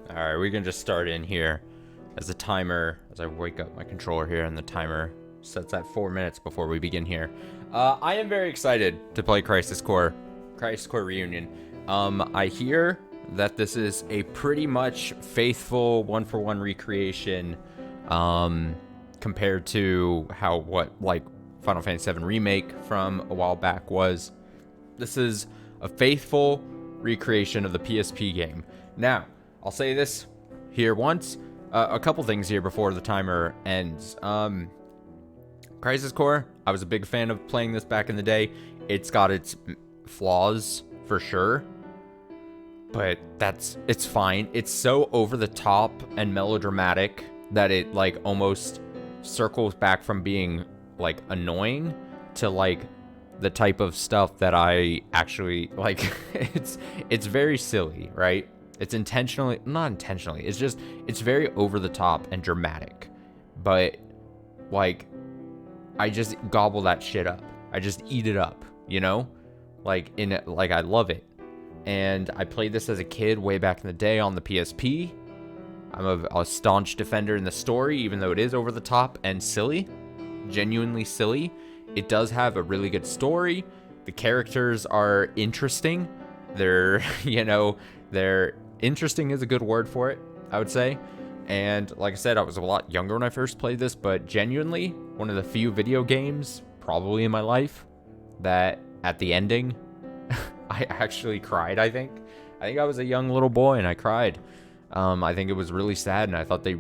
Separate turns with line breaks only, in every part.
Alright, we can just start in here as the timer, as I wake up my controller here, and the timer sets at 4 minutes before we begin here. I am very excited to play Crisis Core Reunion. I hear that this is a pretty much faithful one-for-one recreation, compared to what Final Fantasy VII Remake from a while back was. This is a faithful recreation of the PSP game. Now, I'll say this here once. A couple things here before the timer ends. Crisis Core, I was a big fan of playing this back in the day. It's got its flaws, for sure. But it's fine. It's so over the top and melodramatic that it, like, almost circles back from being, like, annoying to, like, the type of stuff that I actually, like, it's very silly, right? It's not intentionally, it's very over the top and dramatic. But, like, I just gobble that shit up. I just eat it up, you know? Like, I love it. And I played this as a kid way back in the day on the PSP. I'm a staunch defender in the story, even though it is over the top and silly. Genuinely silly. It does have a really good story. The characters are interesting. They're interesting is a good word for it, I would say. And like I said, I was a lot younger when I first played this, but genuinely, one of the few video games, probably in my life, that at the ending, I actually cried, I think. I was a young little boy and I cried. I think it was really sad, and I thought I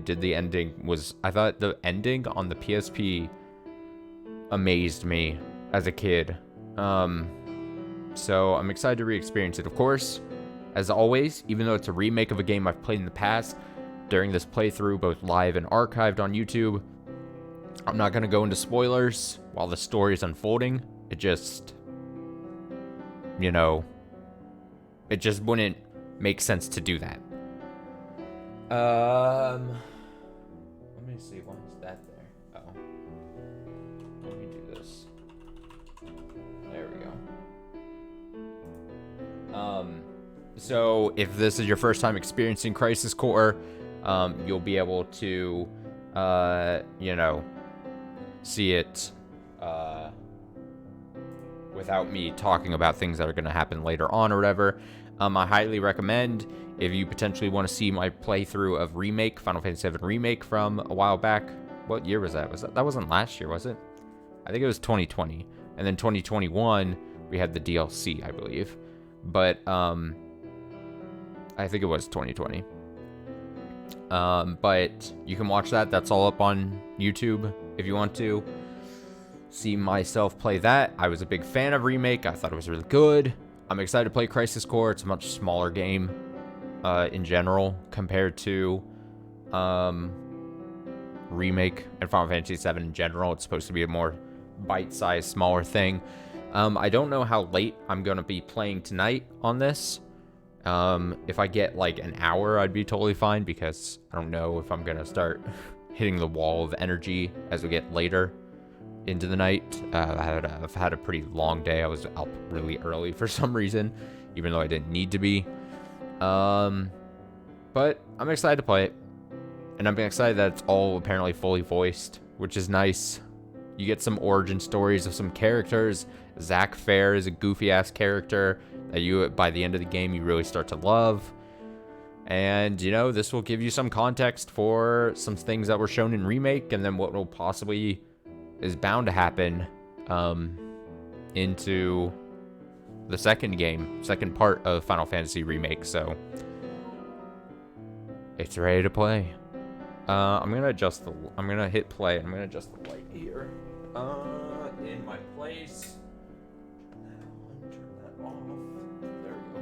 thought the ending on the PSP amazed me as a kid. So I'm excited to re-experience it. Of course, as always, even though it's a remake of a game I've played in the past, during this playthrough, both live and archived on YouTube, I'm not going to go into spoilers while the story is unfolding. It just wouldn't make sense to do that. Let me see, why is that there? Oh. Let me do this. There we go. So if this is your first time experiencing Crisis Core, you'll be able to, see it, without me talking about things that are going to happen later on or whatever. I highly recommend, if you potentially want to see my playthrough of Final Fantasy VII Remake from a while back. What year was that? That wasn't last year, was it? I think it was 2020. And then 2021, we had the DLC, I believe. But, I think it was 2020. But you can watch that. That's all up on YouTube if you want to see myself play that. I was a big fan of Remake. I thought it was really good. I'm excited to play Crisis Core. It's a much smaller game in general compared to Remake and Final Fantasy VII in general. It's supposed to be a more bite-sized, smaller thing. I don't know how late I'm going to be playing tonight on this. If I get like an hour, I'd be totally fine, because I don't know if I'm going to start hitting the wall of energy as we get later into the night. I've had a pretty long day. I was up really early for some reason, even though I didn't need to be. But I'm excited to play it, and I'm excited that it's all apparently fully voiced, which is nice. You get some origin stories of some characters. Zack Fair is a goofy-ass character that by the end of the game, you really start to love. And, this will give you some context for some things that were shown in Remake, and then what will possibly is bound to happen into the second part of Final Fantasy Remake. So it's ready to play. I'm gonna hit play. I'm gonna adjust the light here in my place. Turn that off. There we go.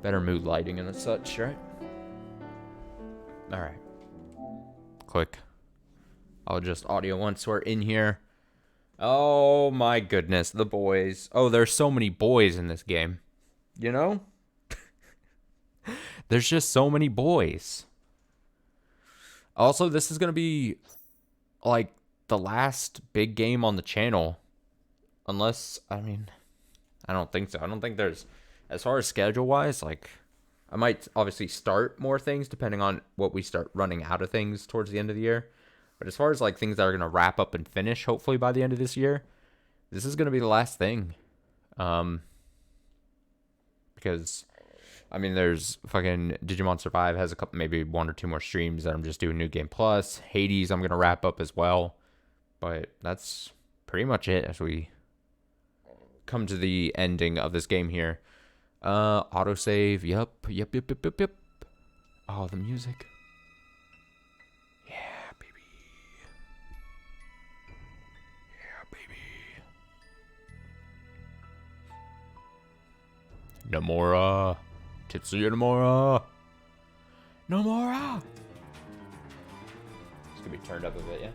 Better mood lighting and such, right? All right. Click. I'll adjust audio once we're in here. Oh my goodness, the boys. Oh, there's so many boys in this game. There's just so many boys. Also, this is going to be like the last big game on the channel. Unless, I don't think so. I don't think there's, as far as schedule-wise, like, I might obviously start more things depending on what we start running out of things towards the end of the year. But as far as like things that are going to wrap up and finish hopefully by the end of this year, this is going to be the last thing. Because I mean, there's fucking Digimon Survive has a couple, maybe 1 or 2 more streams that I'm just doing New Game Plus. Hades I'm going to wrap up as well. But that's pretty much it as we come to the ending of this game here. Autosave. Yep. Oh, the music. Yeah, baby. Yeah, baby. Nomura. Tetsuya Nomura. Nomura. It's gonna be turned up a bit, yeah?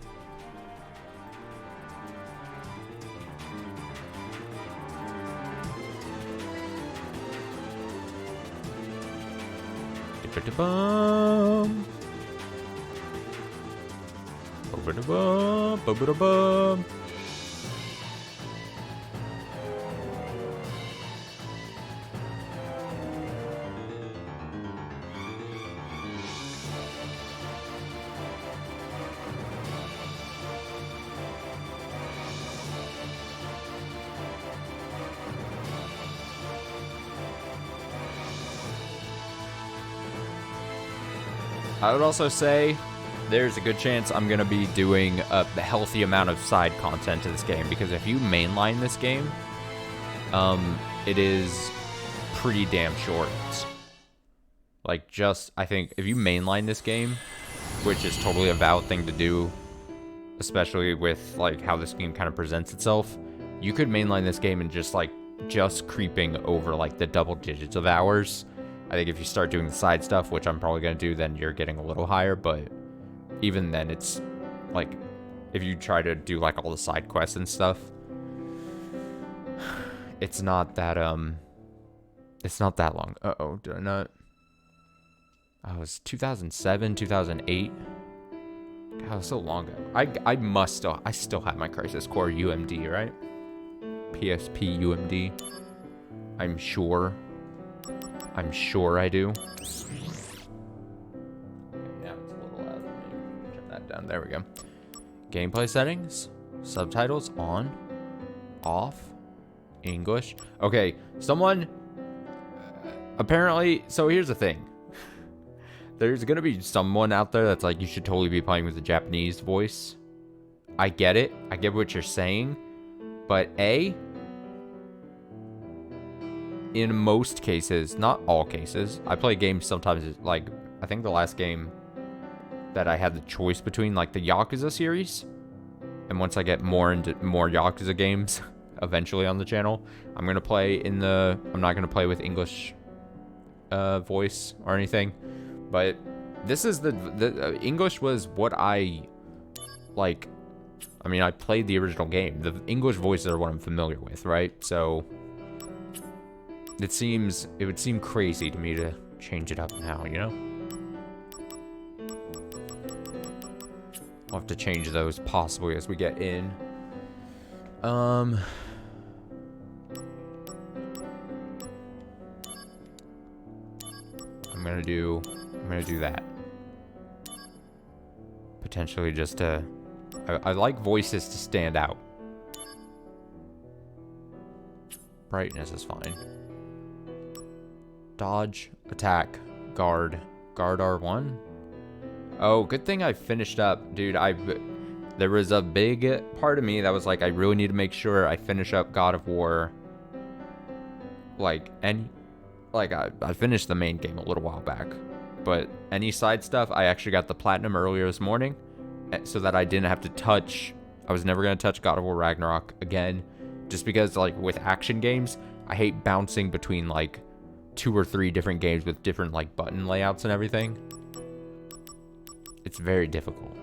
Ba-da-bum. Ba-da-bum. Ba-da-bum. I would also say there's a good chance I'm going to be doing a healthy amount of side content to this game, because if you mainline this game, it is pretty damn short. Like, just, I think, if you mainline this game, which is totally a valid thing to do, especially with, like, how this game kind of presents itself, you could mainline this game and just creeping over, like, the double digits of hours. I think if you start doing the side stuff, which I'm probably going to do, then you're getting a little higher. But even then, it's like, if you try to do like all the side quests and stuff, it's not that long. Uh-oh, did I not? Oh, it was 2007, 2008. God, it was so long ago. I still have my Crisis Core UMD, right? PSP UMD. I'm sure I do. Okay, now it's a little loud. Let me turn that down. There we go. Gameplay settings. Subtitles on. Off. English. Okay, someone... apparently... So here's the thing. There's gonna be someone out there that's like, you should totally be playing with a Japanese voice. I get it. I get what you're saying. But in most cases, not all cases, I play games sometimes, like, I think the last game that I had the choice between, like, the Yakuza series, and once I get more into more Yakuza games, eventually on the channel, I'm not gonna play with English voice or anything, but this is the English was what I, like, I mean, I played the original game. The English voices are what I'm familiar with, right? So... it would seem crazy to me to change it up now, you know? We'll have to change those possibly as we get in. I'm gonna do that. Potentially just to... I like voices to stand out. Brightness is fine. Dodge, attack, guard R1. Oh, good thing I finished up, dude. There was a big part of me that was like, I really need to make sure I finish up God of War. I finished the main game a little while back, but any side stuff, I actually got the platinum earlier this morning, so that I didn't have to touch. I was never gonna touch God of War Ragnarok again, just because, like, with action games, I hate bouncing between like 2 or 3 different games with different, like, button layouts and everything. It's very difficult.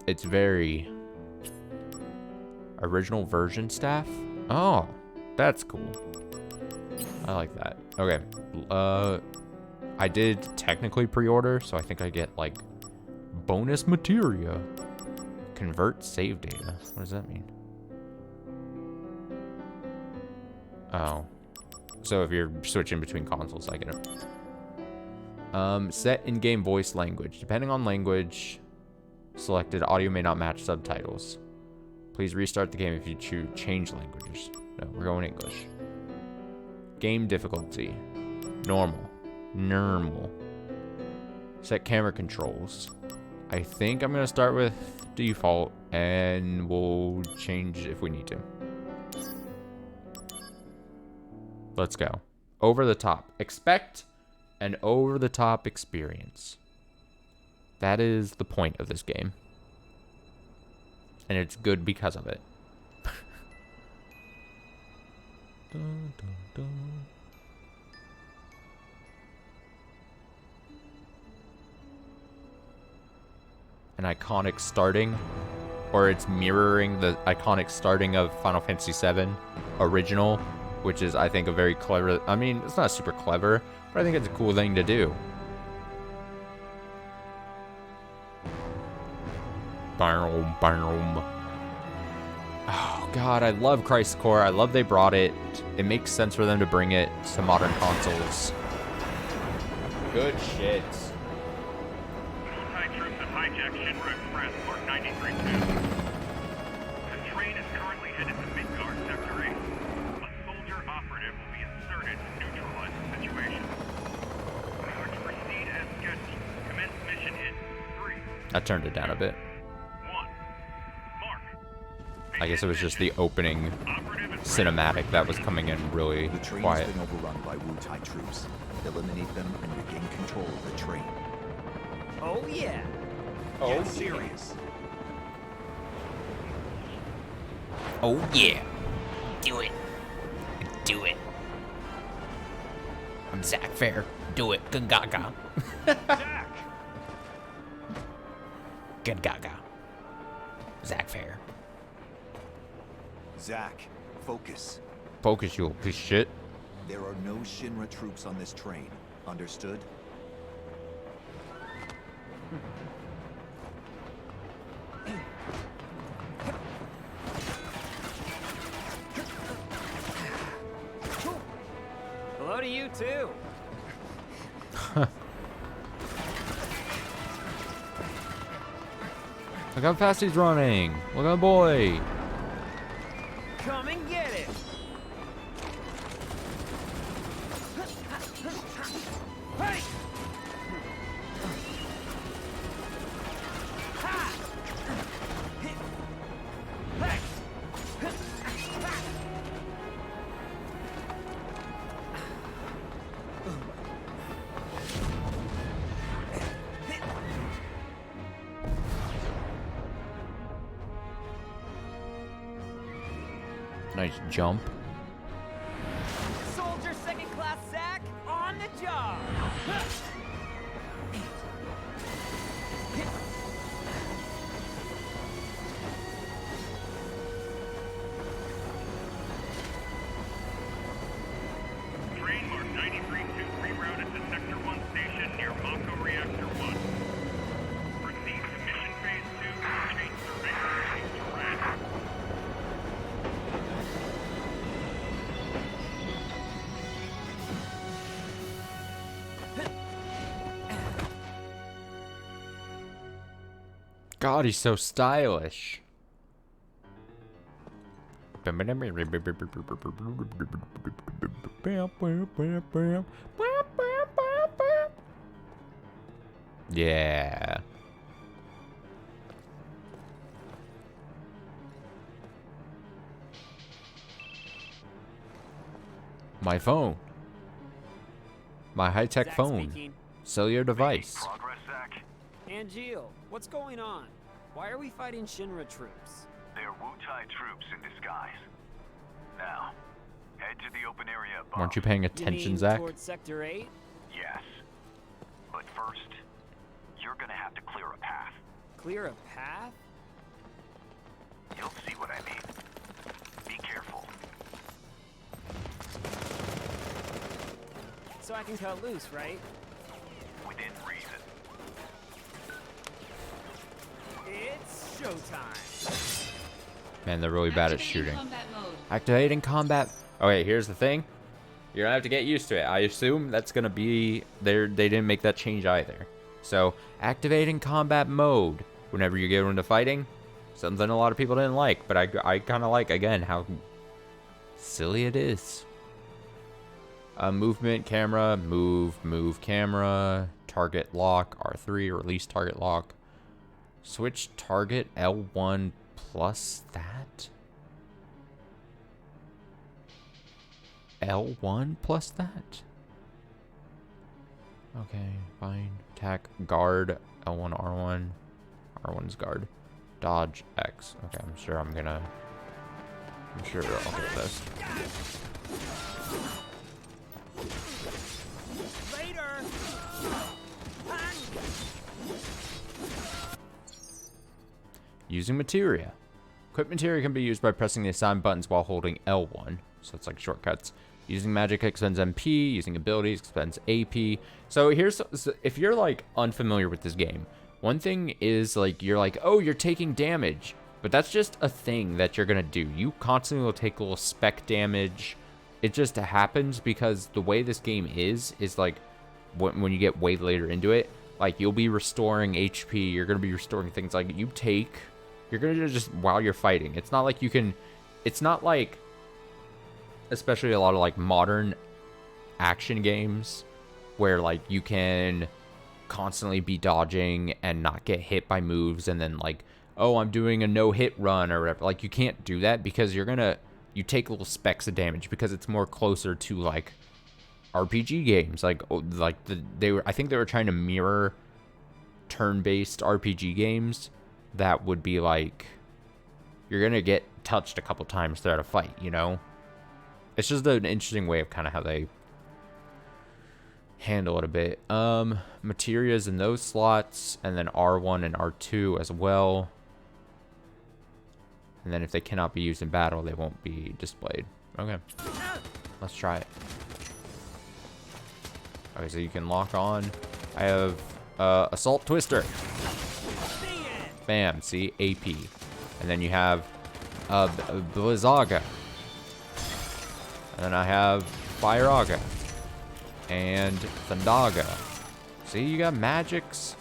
It's very... Original version staff? Oh, that's cool. I like that. Okay. I did technically pre-order, so I think I get, like, bonus materia. Convert save data. What does that mean? Oh. So if you're switching between consoles, I get it. Set in-game voice language. Depending on language selected, audio may not match subtitles. Please restart the game if you choose change languages. No, we're going English. Game difficulty. Normal. Normal. Set camera controls. I think I'm going to start with default, and we'll change if we need to. Let's go. Over the top. Expect an over-the-top experience. That is the point of this game. And it's good because of it. Dun, dun, dun. An iconic starting, or it's mirroring the iconic starting of Final Fantasy VII original, which is, I think, a very clever... I mean, it's not super clever, but I think it's a cool thing to do. Boom, boom. Oh, God, I love Crisis Core. I love they brought it. It makes sense for them to bring it to modern consoles. Good shit.
Troops have hijacked Shinra Express, Mark 93-2. The train is currently headed to Midgard, Sector 8. A soldier operative will be inserted to neutralize the situation. We are to proceed as scheduled. Commence mission in 3.
I turned it down a bit.
1. Mark.
I guess it was just the opening cinematic that was coming in really
The train
quiet.
has been overrun by Wu-Tai troops. Eliminate them and regain control of the train.
Oh yeah.
Oh,
Get serious.
Oh, yeah. Do it. Do it. I'm Zach Fair. Do it. Gungaga.
Jack!
Gungaga. Zach Fair.
Zack, focus.
Focus, you little piece of shit.
There are no Shinra troops on this train. Understood?
Hello to you too.
Look how fast he's running. Look at the boy.
Come and get it. Hey! Ha! Hey!
Nice jump.
Soldier second class Zack on the job.
Train Mark 93-2 rerouted to Sector 1 station near Mako Reactor 1. Proceed to Mission Phase 2 and change surveyor range to red.
God, he's so stylish. Yeah. My phone. My high-tech
Zack
phone.
speaking.
Cellular device.
Progress, Zack.
Angeal, what's going on? Why are we fighting Shinra troops?
They're Wu-Tai troops in disguise. Now, head to the open area above.
Weren't you paying
You
attention,
mean
Zach?
towards Sector 8?
Yes. But first, you're gonna have to clear a path.
Clear a path?
You'll see what I mean. Be careful.
So I can cut loose, right?
Within reason.
It's showtime.
Man, they're really bad at
Activating
shooting.
combat mode.
Activating combat. Okay, here's the thing. You're gonna have to get used to it. I assume that's gonna be there. They didn't make that change either. So activating combat mode whenever you get into fighting, something a lot of people didn't like, but I kind of like, again, how silly it is. Movement, camera, move, camera, target lock, R3, release target lock, switch target, L1 plus that? L1 plus that? Okay, fine. Attack, guard, L1, R1. R1's guard. Dodge, X. Okay, I'm sure I'll get this.
Later.
Using materia. Equip materia can be used by pressing the assigned buttons while holding L1. So it's like shortcuts. Using magic expends MP, using abilities expends AP. So if you're like unfamiliar with this game, one thing is like, you're like, oh, you're taking damage, but that's just a thing that you're gonna do. You constantly will take a little spec damage. It just happens because the way this game is like, when you get way later into it, like you'll be restoring HP, you're gonna be restoring things like you're gonna just while you're fighting. It's not like it's not like, especially a lot of like modern action games where like you can constantly be dodging and not get hit by moves and then like, oh, I'm doing a no-hit run or whatever. Like you can't do that because you take little specks of damage because it's more closer to like RPG games. I think they were trying to mirror turn-based RPG games that would be like, you're gonna get touched a couple times throughout a fight, you know? It's just an interesting way of kind of how they handle it a bit. Materias in those slots, and then R1 and R2 as well. And then if they cannot be used in battle, they won't be displayed. Okay, let's try it. Okay, so you can lock on. I have Assault Twister. Bam, see, AP. And then you have Blizzaga. And then I have Fireaga and Thundaga. See, you got magics.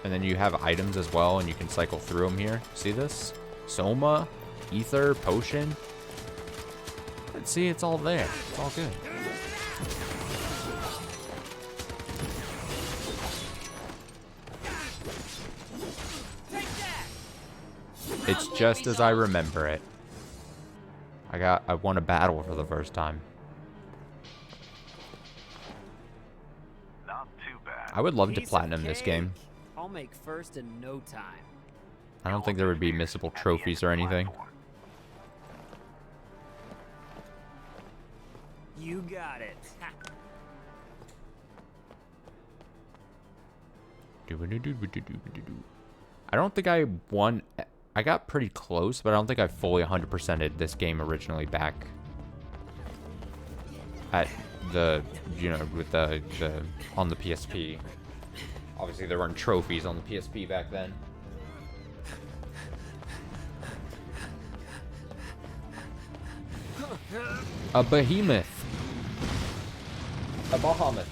And then you have items as well, and you can cycle through them here. See this? Soma, Ether, Potion. Let's see, it's all there. It's all good. It's just as I remember it. I won a battle for the first time.
Not too bad.
I would love to
Piece of
platinum this
cake.
game.
I'll make first in no time.
I don't think there would be missable trophies or anything.
You got it.
I don't think I won. I got pretty close, but I don't think I fully 100%ed this game originally back at the, with the on the PSP. Obviously, there weren't trophies on the PSP back then. A behemoth. A Bahamut.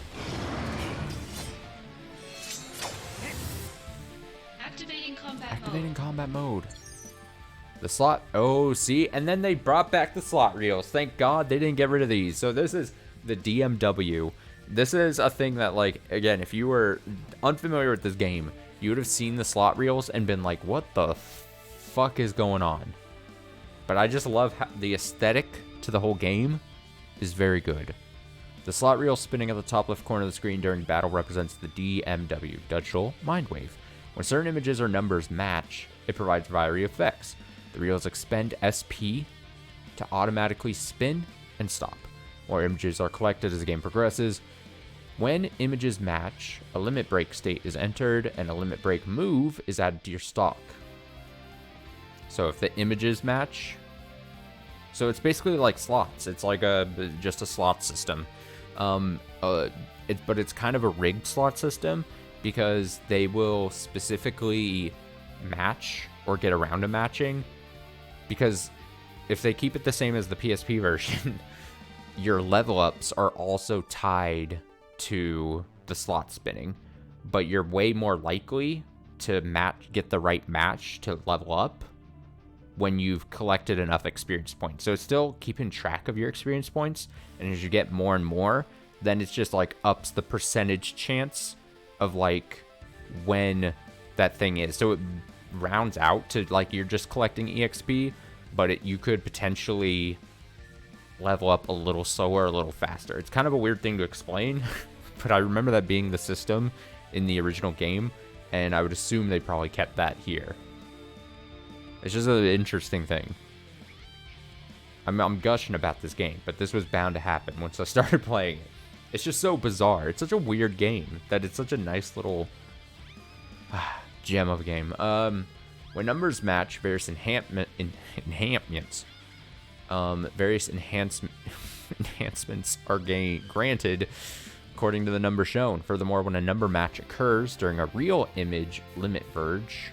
Activating combat mode. The slot. Oh, see? And then they brought back the slot reels. Thank God they didn't get rid of these. So this is the DMW. This is a thing that, like, again, if you were unfamiliar with this game, you would have seen the slot reels and been like, what the fuck is going on? But I just love how the aesthetic to the whole game is very good. The slot reel spinning at the top left corner of the screen during battle represents the DMW, Digital Mind Wave. When certain images or numbers match, it provides variety of effects. The reels expend SP to automatically spin and stop. More images are collected as the game progresses. When images match, a limit break state is entered, and a limit break move is added to your stock. So if the images match, so it's basically like slots. It's like just a slot system. But it's kind of a rigged slot system because they will specifically match or get around to matching. Because if they keep it the same as the PSP version, your level ups are also tied to the slot spinning, but you're way more likely to get the right match to level up when you've collected enough experience points. So it's still keeping track of your experience points, and as you get more and more, then it's just like ups the percentage chance of like when that thing is. So it rounds out to like you're just collecting EXP, but you could potentially level up a little slower, a little faster. It's kind of a weird thing to explain, but I remember that being the system in the original game, and I would assume they probably kept that here. It's just an interesting thing. I'm gushing about this game, but this was bound to happen once I started playing it. It's just so bizarre. It's such a weird game that it's such a nice little gem of a game. When numbers match, various enhancements are granted according to the number shown. Furthermore, when a number match occurs during a real image limit verge,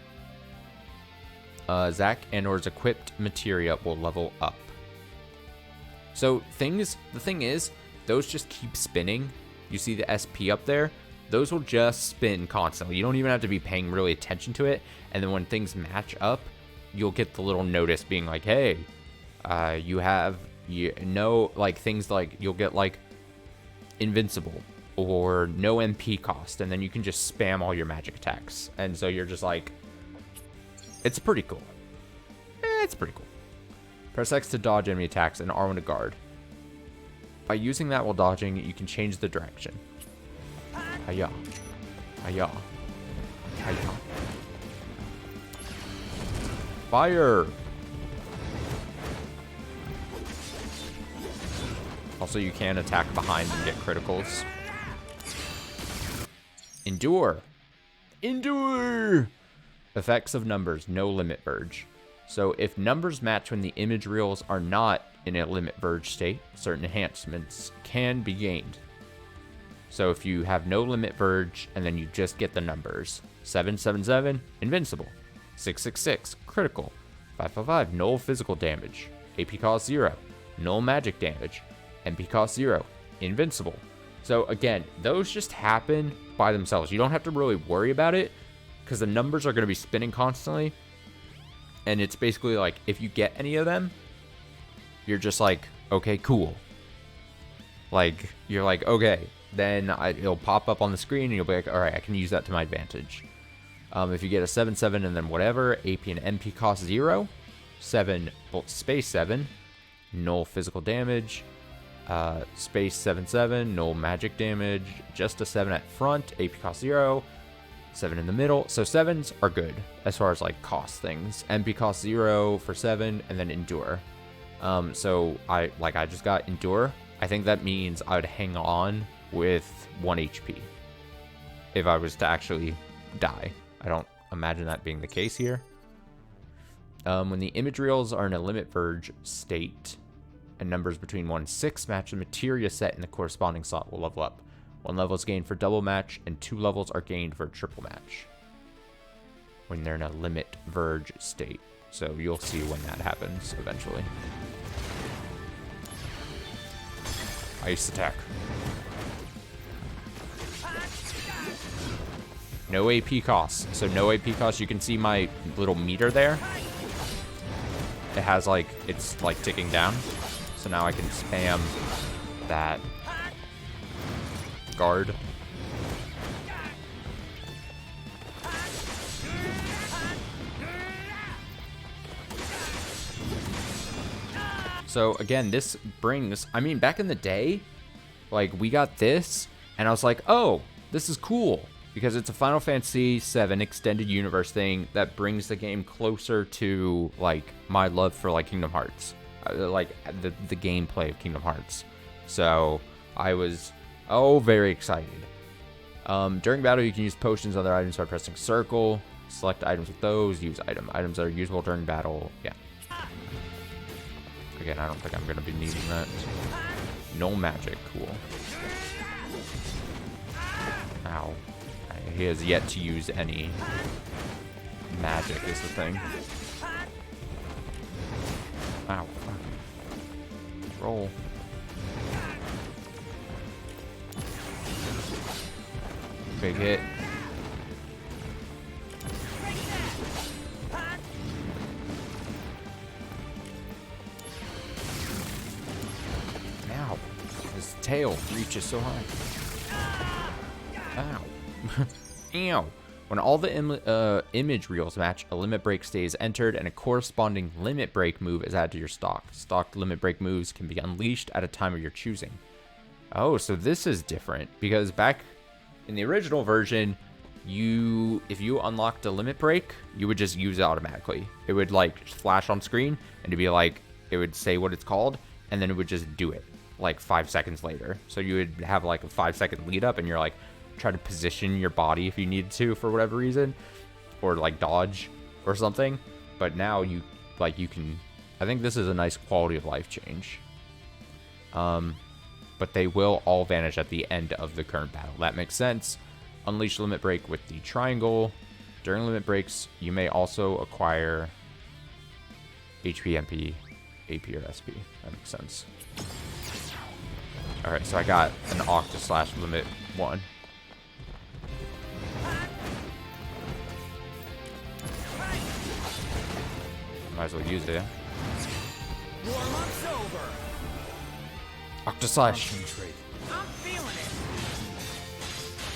Zack and or his equipped materia will level up. So the thing is, those just keep spinning. You see the SP up there? Those will just spin constantly. You don't even have to be paying really attention to it. And then when things match up, you'll get the little notice being like, hey, like things like you'll get like invincible or no MP cost. And then you can just spam all your magic attacks. And so you're just like, it's pretty cool. It's pretty cool. Press X to dodge enemy attacks and R1 to guard. By using that while dodging, you can change the direction. Hiya. Hiya. Hiya. Fire! Also, you can attack behind and get criticals. Endure! Endure! Effects of numbers, no limit verge. So if numbers match when the image reels are not in a limit verge state, certain enhancements can be gained. So if you have no limit verge and then you just get the numbers, 777, invincible. 666, critical. 555, null physical damage. AP cost 0, null magic damage. MP cost 0, invincible. So again, those just happen by themselves. You don't have to really worry about it because the numbers are going to be spinning constantly. And it's basically like, if you get any of them, you're just like, okay, cool. Like, you're like, okay. Then it'll pop up on the screen and you'll be like, all right, I can use that to my advantage. If you get a 7-7 and then whatever, AP and MP cost 0. 7, space 7, null physical damage. Space 7-7, null magic damage. Just a 7 at front, AP cost 0. 7 in the middle. So 7s are good as far as like cost things. MP cost 0 for 7 and then endure. So I just got endure. I think that means I would hang on with 1 HP if I was to actually die. I don't imagine that being the case here. When the image reels are in a limit verge state and numbers between 1 and 6 match, the materia set in the corresponding slot will level up. 1 level is gained for double match, and 2 levels are gained for a triple match when they're in a limit verge state. So you'll see when that happens eventually. Ice attack. No AP costs. So no AP costs. You can see my little meter there. It has like, it's like ticking down. So now I can spam that guard. So again, this brings, I mean, back in the day, like we got this and I was like, oh, this is cool because it's a Final Fantasy VII extended universe thing that brings the game closer to like my love for like Kingdom Hearts, like the gameplay of Kingdom Hearts. So I was very excited. During battle, you can use potions and other items by pressing circle. Select items with those. Use items that are usable during battle. Yeah. Again, I don't think I'm going to be needing that. No magic. Cool. Ow. He has yet to use any magic is the thing. Ow. Roll. Big hit. Ow. His tail reaches so high. Ow. Ew. When all the image reels match, a limit break stays entered and a corresponding limit break move is added to your stock. Stocked limit break moves can be unleashed at a time of your choosing. Oh, so this is different because back in the original version, if you unlocked a limit break, you would just use it automatically. It would like flash on screen and it'd be like, it would say what it's called and then it would just do it like 5 seconds later. So you would have like a 5-second lead up and you're like, try to position your body if you needed to for whatever reason, or like dodge or something. But now you can, I think this is a nice quality of life change. But they will all vanish at the end of the current battle. That makes sense. Unleash limit break with the triangle. During limit breaks, you may also acquire HP, MP, AP, or SP. That makes sense. Alright, so I got an Octa / limit 1. Might as well use it.
Warm-up's over.
Octa /.
I'm feeling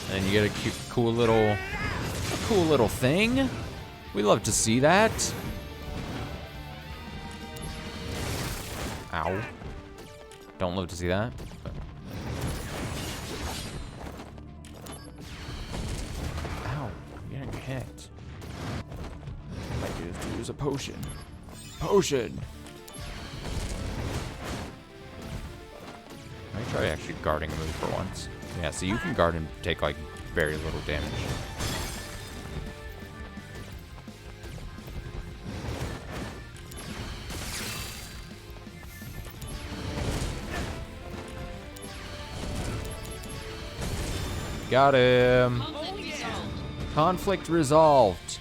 it.
And you get a cute, cool little thing. We love to see that. Ow. Don't love to see that. Ow, I'm getting hit. Might do is to use a potion. Potion! Let me try actually guarding a move for once. Yeah, so you can guard and take like very little damage. Got him! Conflict resolved.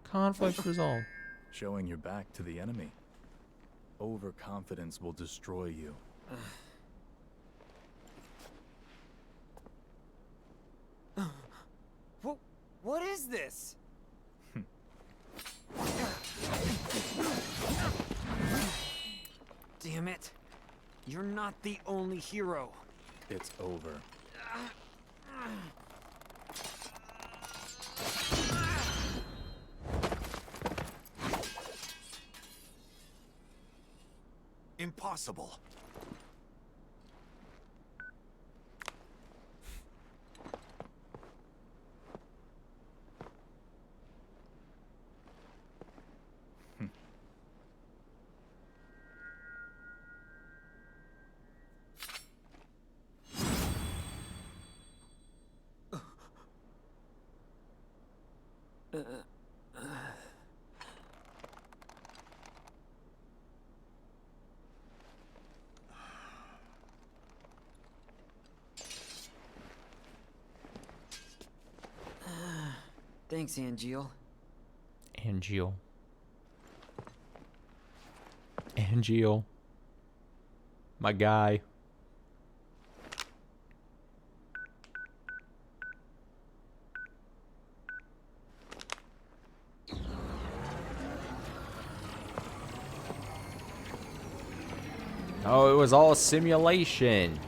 Conflict resolved.
Showing your back to the enemy. Overconfidence will destroy you.
What is this? Damn it. You're not the only hero.
It's over.
Impossible.
Thanks, Angeal.
Angeal. Angeal. My guy. Oh, it was all a simulation.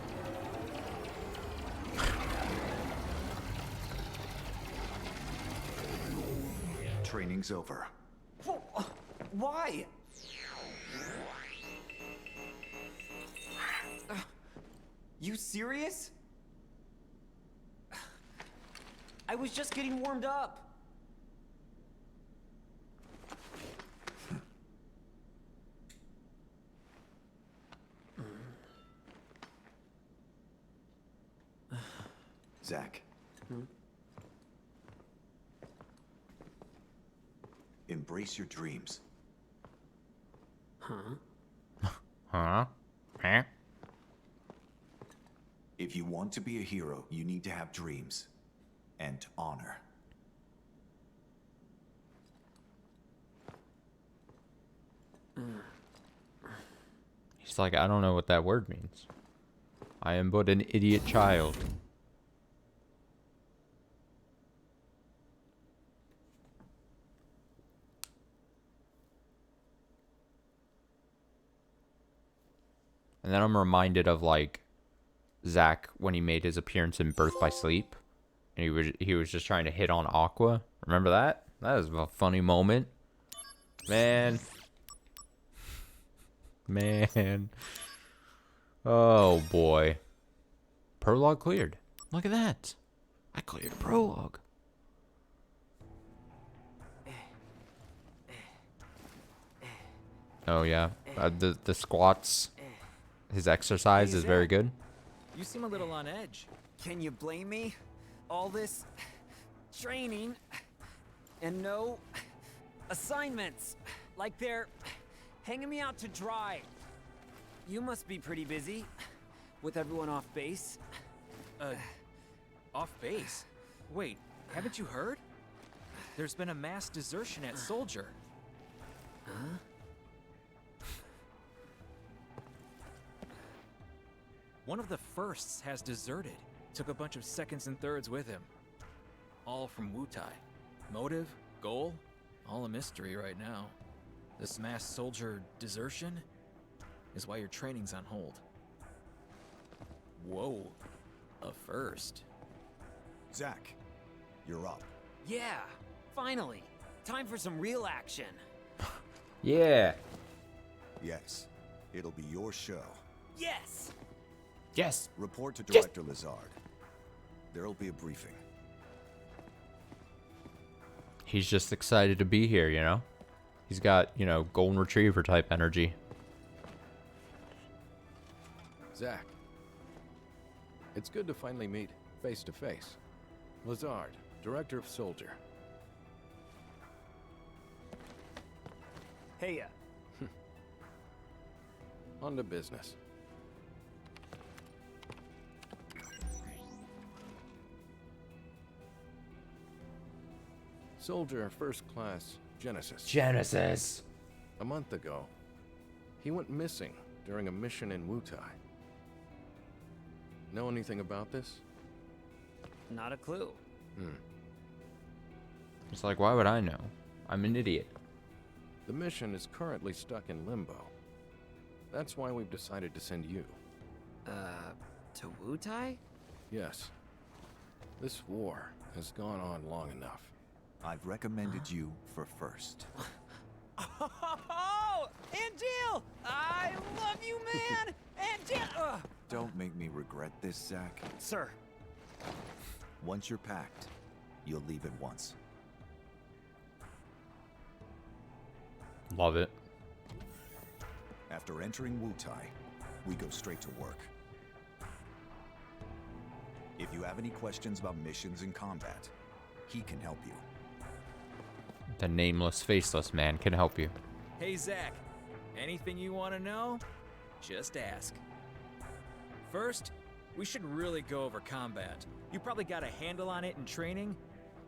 Training's over.
Why? You serious? I was just getting warmed up.
Zach. Embrace your dreams.
Huh? Huh?
If you want to be a hero, you need to have dreams and honor.
He's like, I don't know what that word means. I am but an idiot child. And then I'm reminded of like Zack when he made his appearance in Birth by Sleep, and he was just trying to hit on Aqua. Remember that? That was a funny moment. Man. Man. Oh boy. Prologue cleared. Look at that. I cleared a prologue. Oh yeah. The squats. His exercise is very good.
You seem a little on edge.
Can you blame me? All this training and no assignments. Like they're hanging me out to dry. You must be pretty busy with everyone off base.
Off base? Wait, haven't you heard? There's been a mass desertion at Soldier.
Huh?
One of the firsts has deserted. Took a bunch of seconds and thirds with him. All from Wutai. Motive, goal, all a mystery right now. This mass soldier desertion is why your training's on hold. Whoa, a first.
Zack, you're up.
Yeah, finally. Time for some real action.
Yeah.
Yes, it'll be your show.
Yes!
Yes.
Report to Director Lazard. There'll be a briefing.
He's just excited to be here, you know? He's got, you know, golden retriever type energy.
Zack, it's good to finally meet face to face. Lazard, Director of Soldier.
Hey,
On to business. Soldier First Class Genesis.
Genesis.
A month ago, he went missing during a mission in Wutai. Know anything about this?
not a clue.
It's like, why would I know? I'm an idiot.
The mission is currently stuck in limbo. That's why we've decided to send you.
To Wutai?
Yes. This war has gone on long enough.
I've recommended you for first.
Oh, Angel! I love you, man! Angel!
Don't make me regret this, Zack.
Sir.
Once you're packed, you'll leave at once.
Love it.
After entering Wutai, we go straight to work. If you have any questions about missions and combat, he can help you.
The nameless, faceless man can help you.
Hey, Zack. Anything you want to know? Just ask. First, we should really go over combat. You probably got a handle on it in training,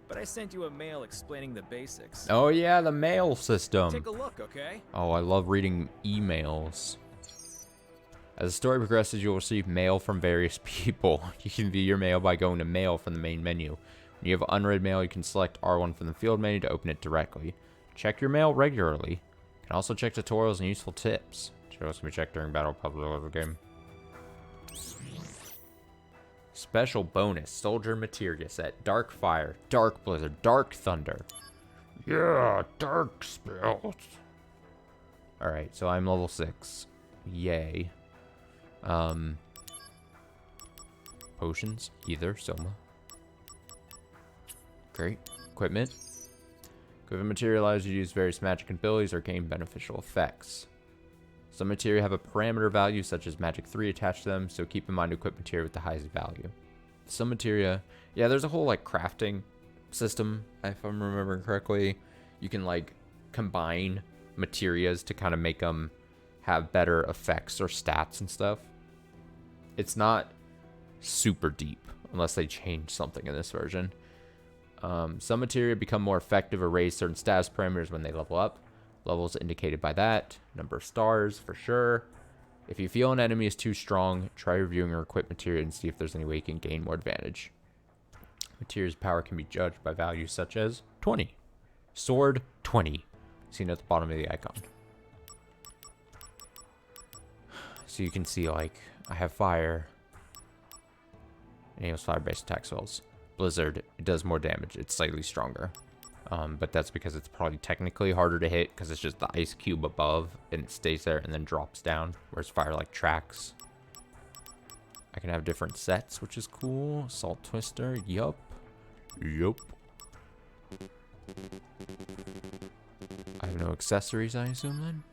but I sent you a mail explaining the basics.
Oh yeah, the mail system.
Take a look, okay?
Oh, I love reading emails. As the story progresses, you'll receive mail from various people. You can view your mail by going to Mail from the main menu. When you have unread mail, you can select R1 from the field menu to open it directly. Check your mail regularly. You can also check tutorials and useful tips. Tutorials can be checked during battle public of the game. Special bonus, Soldier Materia set. Dark Fire, Dark Blizzard, Dark Thunder. Yeah, dark spells. Alright, so I'm level 6. Yay. Potions, either, Soma. Great. Equipment. Equipment materia allows you to use various magic abilities or gain beneficial effects. Some materia have a parameter value such as magic 3 attached to them, so keep in mind to equip materia with the highest value. Some materia, yeah, there's a whole like crafting system, if I'm remembering correctly. You can like combine materias to kind of make them have better effects or stats and stuff. It's not super deep unless they change something in this version. Some materia become more effective or raise certain status parameters when they level up. Levels indicated by that. Number of stars for sure. If you feel an enemy is too strong, try reviewing or equip materia and see if there's any way you can gain more advantage. Materia's power can be judged by values such as 20. Sword 20. Seen at the bottom of the icon. So you can see, like, I have fire. Enables fire-based attack spells. Blizzard, it does more damage. It's slightly stronger. But that's because it's probably technically harder to hit because it's just the ice cube above and it stays there and then drops down. Whereas fire, like, tracks. I can have different sets, which is cool. Salt Twister, yup. Yup. I have no accessories, I assume, then.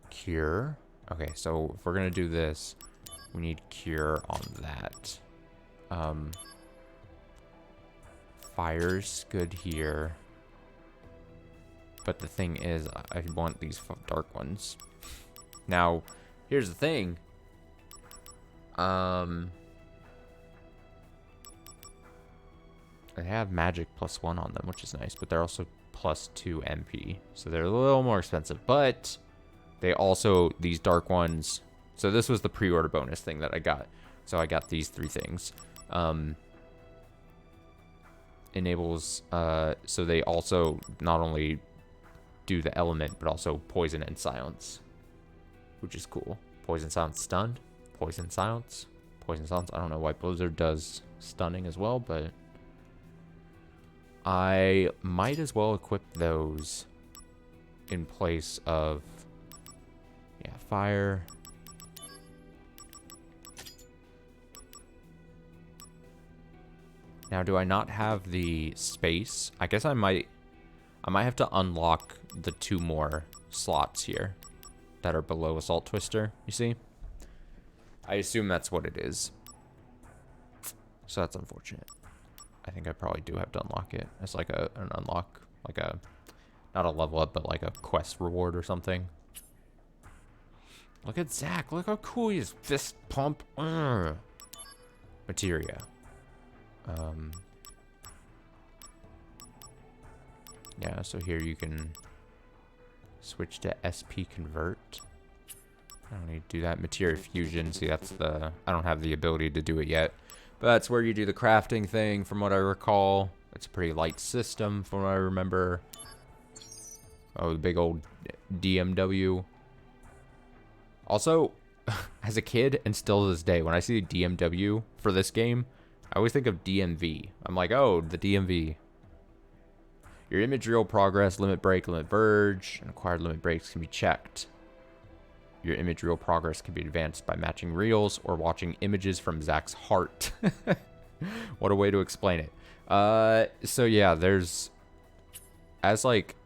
Cure. Okay, so if we're gonna do this, we need cure on that. Fire's good here. But the thing is, I want these dark ones. Now, here's the thing. They have magic +1 on them, which is nice, but they're also +2 MP. So they're a little more expensive, but they also, these dark ones, so this was the pre-order bonus thing that I got. So I got these 3 things. Enables, so they also not only do the element, but also poison and silence, which is cool. Poison, silence, stunned. Poison, silence. Poison, silence. I don't know why Blizzard does stunning as well, but I might as well equip those in place of, yeah, fire. Now, do I not have the space? I guess I might have to unlock the 2 more slots here that are below Assault Twister, you see? I assume that's what it is. So that's unfortunate. I think I probably do have to unlock it. It's like an unlock, like a, not a level up, but like a quest reward or something. Look at Zach. Look how cool he is. Fist pump. Materia. Yeah, so here you can switch to SP convert. I don't need to do that. Materia fusion. See, that's the, I don't have the ability to do it yet. But that's where you do the crafting thing, from what I recall. It's a pretty light system, from what I remember. Oh, the big old DMW. Also, as a kid, and still to this day, when I see DMW for this game, I always think of DMV. I'm like, oh, the DMV. Your image reel progress, limit break, limit verge, and acquired limit breaks can be checked. Your image reel progress can be advanced by matching reels or watching images from Zach's heart. What a way to explain it. So yeah, there's, as like,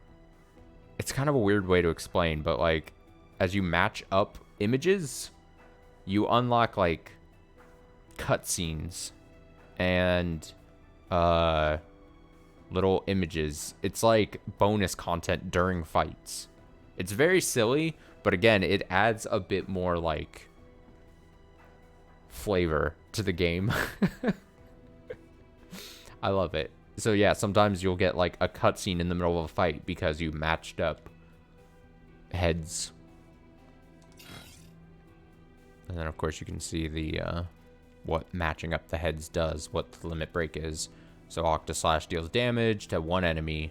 it's kind of a weird way to explain, but like, as you match up images, you unlock like cutscenes and little images. It's like bonus content during fights. It's very silly, but again, it adds a bit more like flavor to the game. I love it. So yeah, sometimes you'll get like a cutscene in the middle of a fight because you matched up heads. And then of course you can see the what matching up the heads does, what the limit break is. So Octa Slash deals damage to 1 enemy.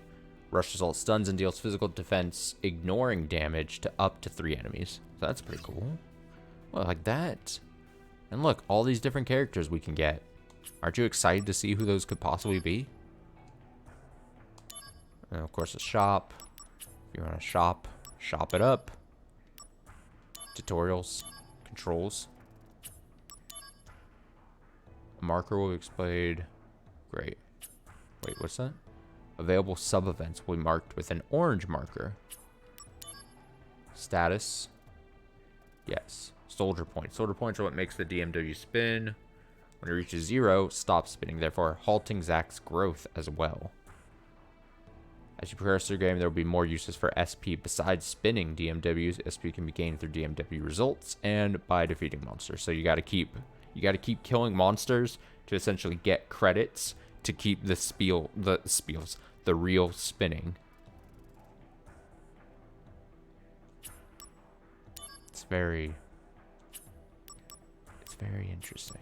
Rush Assault stuns and deals physical defense, ignoring damage to up to 3 enemies. So that's pretty cool. Well, like that. And look, all these different characters we can get. Aren't you excited to see who those could possibly be? And of course, a shop. If you want to shop, shop it up. Tutorials, controls. A marker will be displayed. Great. Wait, what's that? Available sub-events will be marked with an orange marker. Status. Yes. Soldier points. Soldier points are what makes the DMW spin. When it reaches 0, stop spinning, therefore halting Zach's growth as well. As you progress through the game, there will be more uses for SP besides spinning DMWs. SP can be gained through DMW results and by defeating monsters. So you got to keep killing monsters to essentially get credits to keep the reel spinning. It's very interesting.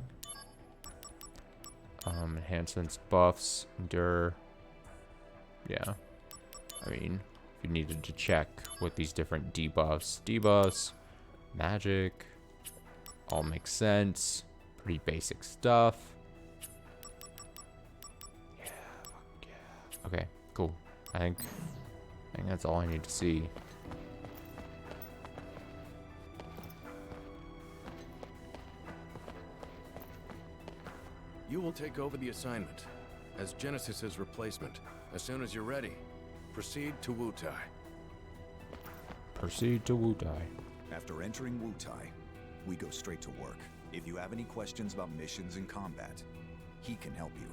Enhancements, buffs, endure. Yeah. I mean, if you needed to check with these different debuffs. Debuffs, magic, all makes sense. Pretty basic stuff. Yeah, fuck yeah. Okay, cool. I think that's all I need to see.
You will take over the assignment as Genesis's replacement. As soon as you're ready, proceed to Wutai.
Proceed to Wutai.
After entering Wutai, we go straight to work. If you have any questions about missions and combat, he can help you.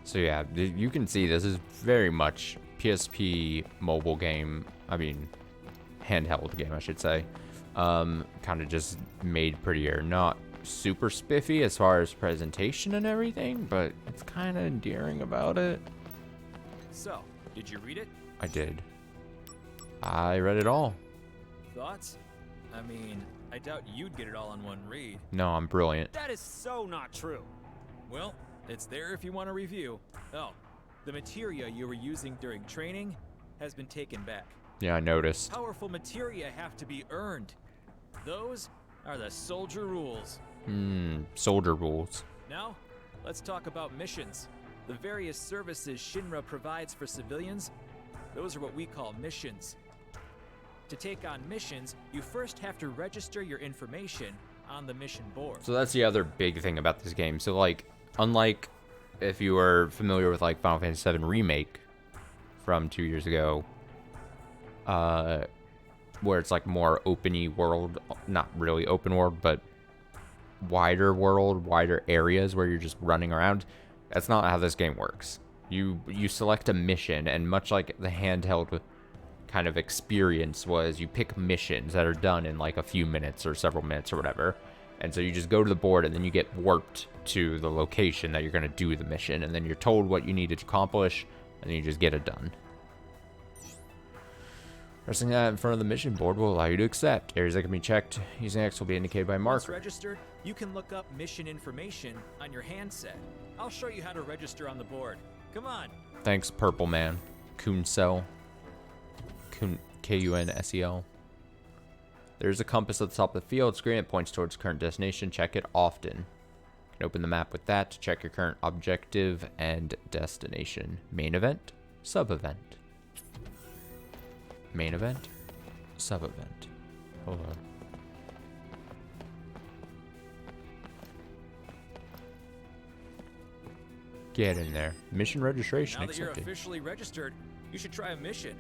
So yeah, you can see this is very much PSP mobile game. I mean, handheld game, I should say. Kind of just made prettier. Not super spiffy as far as presentation and everything, but it's kind of endearing about it.
So, did you read it?
I did. I read it all.
Thoughts? I mean, I doubt you'd get it all in one read.
No, I'm brilliant.
That is so not true.
Well, it's there if you want to review. Oh, the materia you were using during training has been taken back.
Yeah, I noticed.
Powerful materia have to be earned. Those are the soldier rules.
Soldier rules.
Now, let's talk about missions. The various services Shinra provides for civilians, those are what we call missions. To take on missions, you first have to register your information on the mission board.
So that's the other big thing about this game. So like, unlike if you were familiar with like Final Fantasy VII Remake from 2 years ago, where it's like more open-y world, not really open world, but wider world, wider areas where you're just running around. That's not how this game works. You select a mission, and much like the handheld kind of experience was, you pick missions that are done in like a few minutes or several minutes or whatever. And so you just go to the board and then you get warped to the location that you're going to do the mission, and then you're told what you needed to accomplish, and then you just get it done. Pressing that in front of the mission board will allow you to accept. Areas that can be checked using X will be indicated by a
Once
marker.
registered, you can look up mission information on your handset. I'll show you how to register on the board. Come on.
Thanks, Purple Man. Kunsel. Kunsel. There's a compass at the top of the field screen. It points towards current destination. Check it often. You can open the map with that to check your current objective and destination. Main event, sub-event. Main event, sub-event. Hold on. Get in there. Mission registration
Now that you're
accepted.
officially registered, you should try a mission.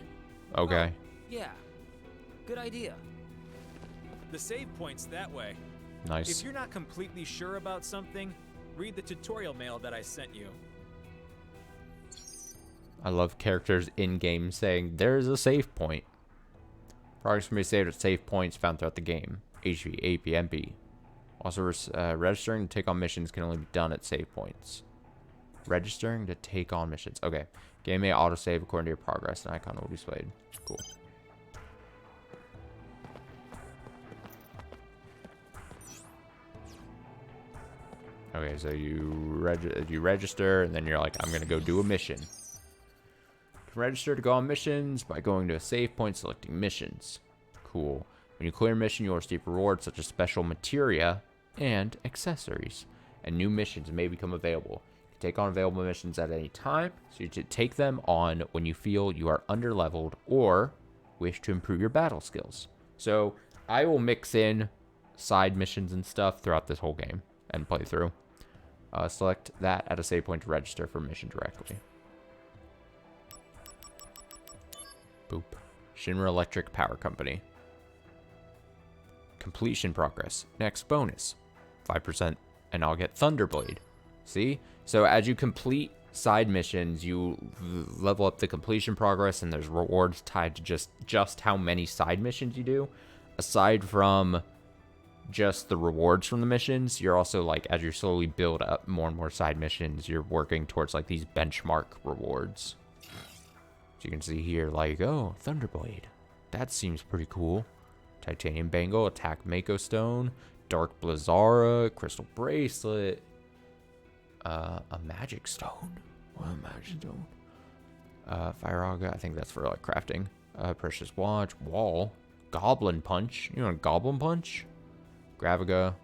Okay.
Yeah. Good idea.
The save point's that way.
Nice.
If you're not completely sure about something, read the tutorial mail that I sent you.
I love characters in-game saying, there's a save point. Progress can be saved at save points found throughout the game. HP, AP, MP. Also, registering to take on missions can only be done at save points. Registering to take on missions. Okay. Game may autosave according to your progress. An icon will be displayed. Cool. Okay, so you register, and then you're like, I'm going to go do a mission. You can register to go on missions by going to a save point, selecting missions. Cool. When you clear a mission, you'll receive rewards such as special materia and accessories. And new missions may become available. You can take on available missions at any time, so you should take them on when you feel you are underleveled or wish to improve your battle skills. So I will mix in side missions and stuff throughout this whole game and play through. Select that at a save point to register for mission directly. Boop. Shinra Electric Power Company. Completion progress. Next bonus. 5%. And I'll get Thunderblade. See? So as you complete side missions, you level up the completion progress, and there's rewards tied to just how many side missions you do. Aside from just the rewards from the missions, you're also like, as you slowly build up more and more side missions, you're working towards like these benchmark rewards. So you can see here, like, oh, Thunderblade. That seems pretty cool. Titanium Bangle, Attack Mako Stone, Dark Blazara, Crystal Bracelet, a Magic Stone. What a Magic Stone. Fire auger, I think that's for like crafting. Precious watch, wall, goblin punch. You want a goblin punch? Gravaga,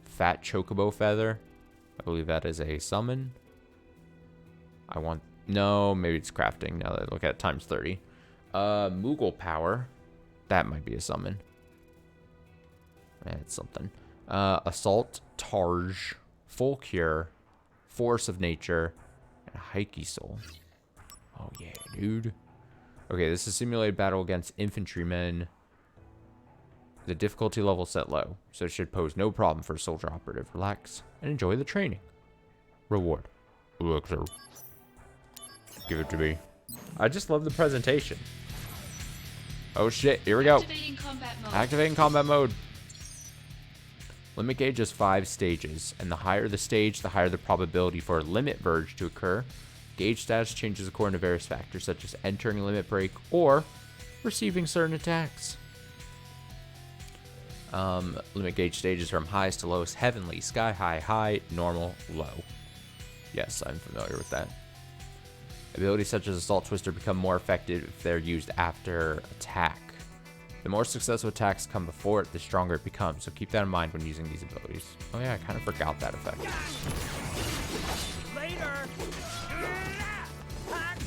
fat chocobo feather. I believe that is a summon. I want, no, maybe it's crafting now that I look at it, times 30. Moogle power, that might be a summon. It's something. Assault, Targe, full cure, force of nature, and Heike soul. Oh yeah, dude. Okay, this is simulated battle against infantrymen. The difficulty level set low, so it should pose no problem for a soldier operative. Relax and enjoy the training. Reward. Elixir. Give it to me. I just love the presentation. Oh shit, here we go.
Activating combat mode.
Activating combat mode. Limit gauge is 5 stages, and the higher the stage, the higher the probability for a limit verge to occur. Gauge status changes according to various factors, such as entering a limit break or receiving certain attacks. Limit gauge stages from highest to lowest: heavenly, sky high, high, normal, low. Yes, I'm familiar with that. Abilities such as Assault Twister become more effective if they're used after attack. The more successful attacks come before it, the stronger it becomes, so keep that in mind when using these abilities. Oh yeah, I kind of forgot that effect.
Later.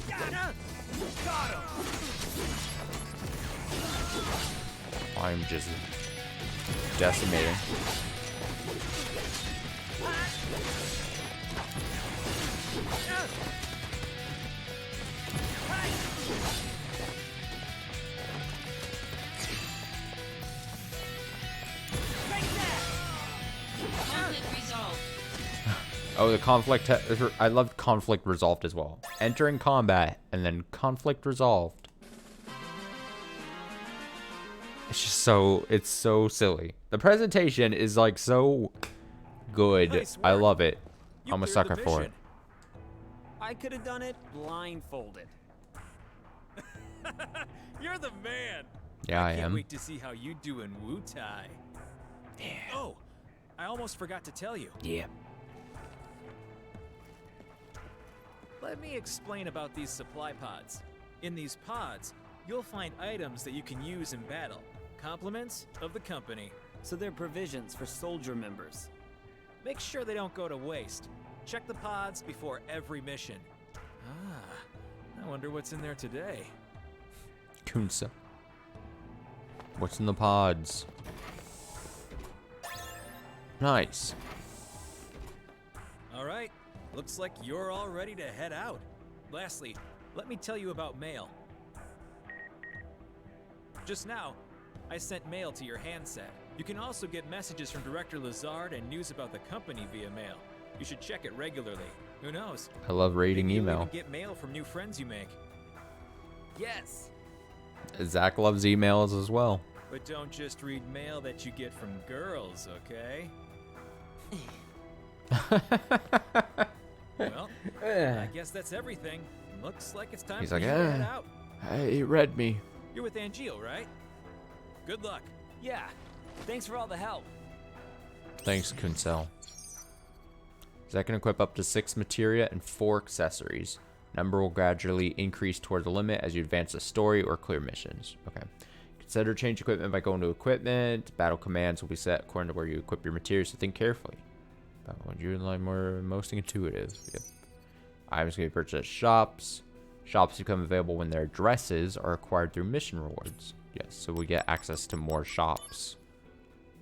Got him.
I'm just decimating.
Conflict resolved.
Oh, the conflict. I loved conflict resolved as well. Entering combat and then conflict resolved. It's just so. It's so silly. The presentation is like so good.
Nice
I
work.
love it.
You
I'm a
cleared
sucker
the
for it.
mission.
I could have done it blindfolded.
You're the man.
Yeah, I
Can't
am.
wait to see how you do in Wu-Tai.
Yeah.
Oh, I almost forgot to tell you.
Yeah.
Let me explain about these supply pods. In these pods, you'll find items that you can use in battle. Compliments of the company.
So they're provisions for soldier members.
Make sure they don't go to waste. Check the pods before every mission. Ah, I wonder what's in there today.
Kunsa. What's in the pods? Nice.
All right, looks like you're all ready to head out. Lastly, let me tell you about mail. Just now, I sent mail to your handset. You can also get messages from Director Lazard and news about the company via mail. You should check it regularly. Who knows?
I love rating
Maybe you'll
email.
even get mail from new friends you make.
Yes.
Zach loves emails as well.
But don't just read mail that you get from girls, okay? Well, I guess that's everything. Looks like it's time
He's
for
like,
you to head out.
He read me.
You're with Angeal, right? Good luck.
Yeah. Thanks for all the help.
Thanks, Kunsel. Zach can equip up to 6 materia and 4 accessories. Number will gradually increase toward the limit as you advance the story or clear missions. Okay. Consider change equipment by going to equipment. Battle commands will be set according to where you equip your materials, so think carefully. About what you like more most intuitive. Yep. Items can be purchased at shops. Shops become available when their addresses are acquired through mission rewards. Yes, so we get access to more shops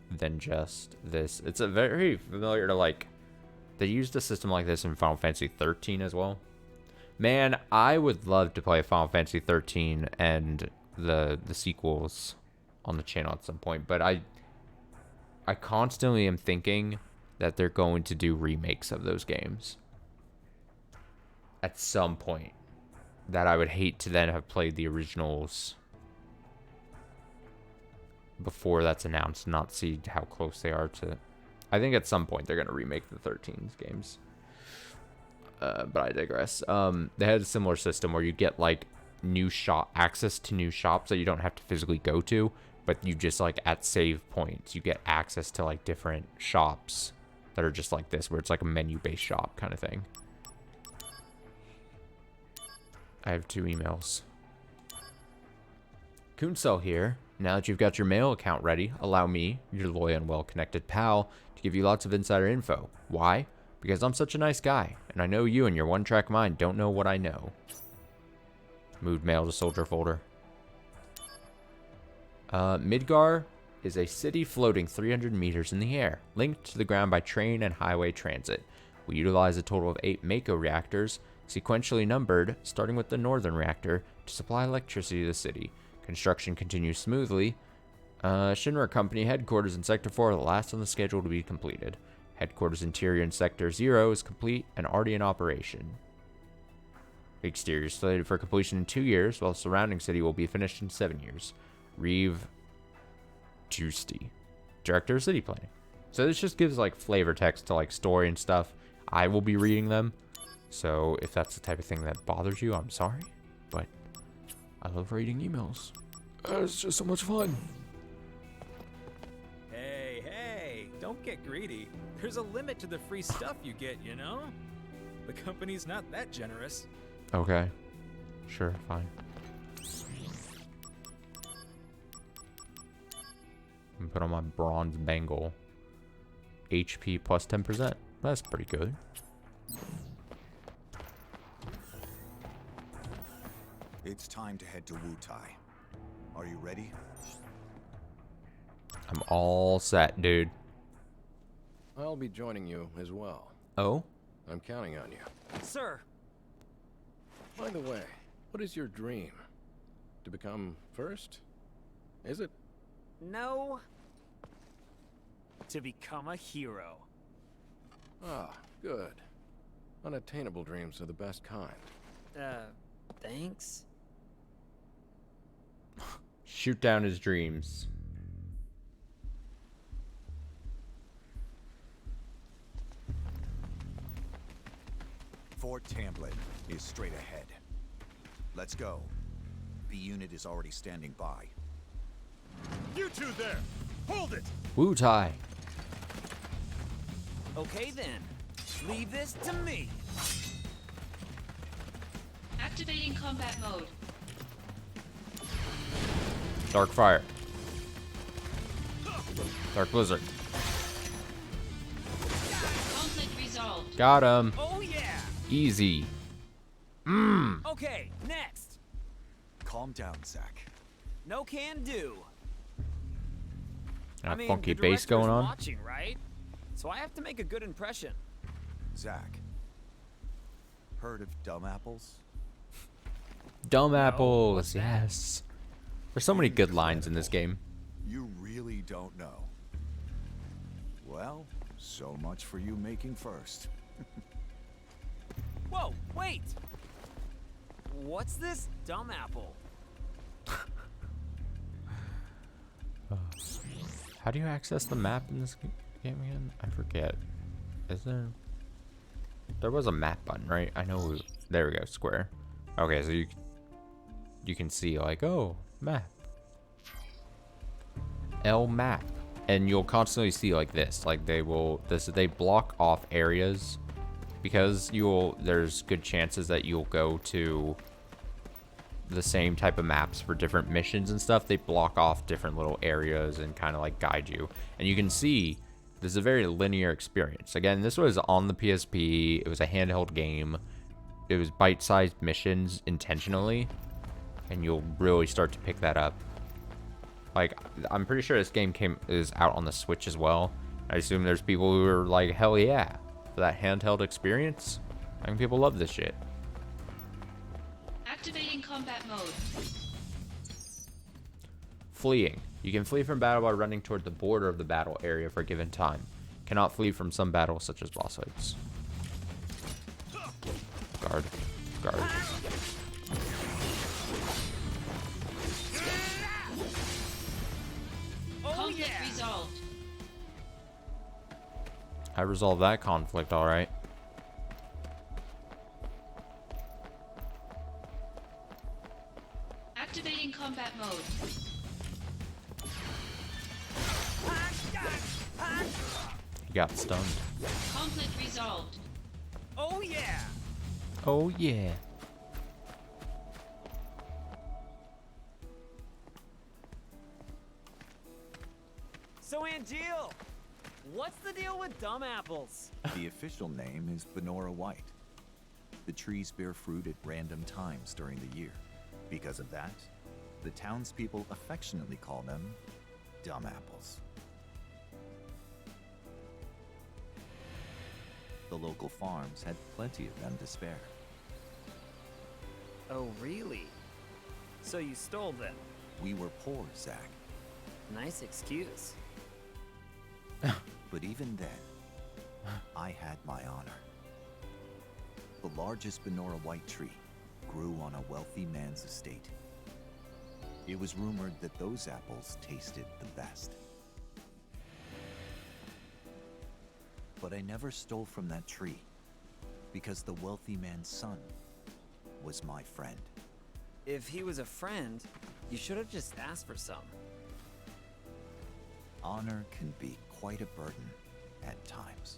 than just this. It's a very familiar to like. They used a system like this in Final Fantasy 13 as well. Man, I would love to play Final Fantasy 13 and the sequels on the channel at some point, but I constantly am thinking that they're going to do remakes of those games at some point. That I would hate to then have played the originals before that's announced, not see how close they are to. I think at some point they're going to remake the 13's games. But I digress. They had a similar system where you get like access to new shops that you don't have to physically go to, but you just like at save points, you get access to like different shops that are just like this, where it's like a menu-based shop kind of thing. I have 2 emails. Kuncel here. Now that you've got your mail account ready, allow me, your loyal and well-connected pal, to give you lots of insider info. Why? Because I'm such a nice guy, and I know you and your one-track mind don't know what I know. Moved mail to soldier folder. Midgar is a city floating 300 meters in the air, linked to the ground by train and highway transit. We utilize a total of 8 Mako reactors, sequentially numbered, starting with the northern reactor, to supply electricity to the city. Construction continues smoothly. Shinra Company headquarters in Sector 4 are the last on the schedule to be completed. Headquarters interior in Sector 0 is complete and already in operation. Exterior is slated for completion in 2 years, while the surrounding city will be finished in 7 years. Reeve Tusti, Director of City Planning. So this just gives like flavor text to like story and stuff. I will be reading them. So if that's the type of thing that bothers you, I'm sorry. But I love reading emails. It's just so much fun.
Hey, don't get greedy. There's a limit to the free stuff you get, you know? The company's not that generous.
Okay. Sure, fine. I'm put on my bronze bangle. HP plus 10%. That's pretty good.
It's time to head to Wutai. Are you ready?
I'm all set, dude.
I'll be joining you as well.
Oh?
I'm counting on you.
Sir,
By the way, what is your dream? To become first? Is it?
no. To become a hero.
Ah, good. Unattainable dreams are the best kind.
Thanks?
Shoot down his dreams.
Fort Tamblin is straight ahead. Let's go. The unit is already standing by.
You two there! Hold it!
Wutai.
Okay then. Leave this to me.
Activating combat mode.
Dark fire. Dark blizzard.
Conflict resolved.
Got him.
Oh yeah.
Easy.
Okay, next.
Calm down, Zach.
No can do.
Got
I
a
mean,
funky
the
bass going
director's
on.
watching, right? So I have to make a good impression.
Zach. Heard of dumbapples?
Dumb apples, yes. There's so many good lines in this game.
You really don't know. Well, so much for you making first.
Whoa, wait. What's this dumb apple?
How do you access the map in this game again? I forget. Is there? There was a map button, right? I know. There we go. Square. Okay, so you can see like, oh, map. L map, and you'll constantly see like this. Like they block off areas because there's good chances that you'll go to the same type of maps for different missions and stuff. They block off different little areas and kind of like guide you, and you can see this is a very linear experience. Again, this was on the PSP. It was a handheld game. It was bite-sized missions intentionally, and you'll really start to pick that up. Like, I'm pretty sure this game is out on the Switch as well. I assume there's people who are like, hell yeah, for that handheld experience. I think people love this shit.
Activating combat mode.
Fleeing. You can flee from battle by running toward the border of the battle area for a given time. Cannot flee from some battles such as boss fights. Guard. Guard.
Conflict resolved.
I resolved that conflict alright.
Activating combat mode.
He got stunned.
Conflict resolved.
Oh yeah.
Oh yeah.
So Angeal, what's the deal with dumbapples?
The official name is Benora White. The trees bear fruit at random times during the year. Because of that, the townspeople affectionately call them dumbapples. The local farms had plenty of them to spare.
Oh, really? So you stole them?
We were poor, Zach.
Nice excuse.
But even then, I had my honor. The largest Benora White tree grew on a wealthy man's estate. It was rumored that those apples tasted the best. But I never stole from that tree, because the wealthy man's son was my friend.
If he was a friend, you should have just asked for some.
Honor can be quite a burden at times.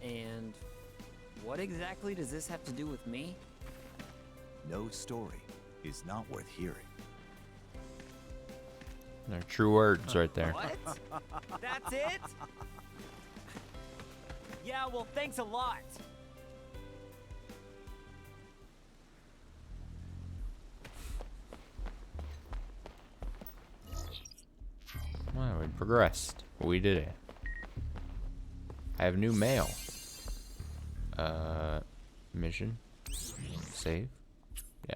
And what exactly does this have to do with me?
No story is not worth hearing.
They're true words right there.
What? That's it? Yeah, well, thanks a lot.
Well, we progressed. We did it. I have new mail. Mission. Save. Yeah.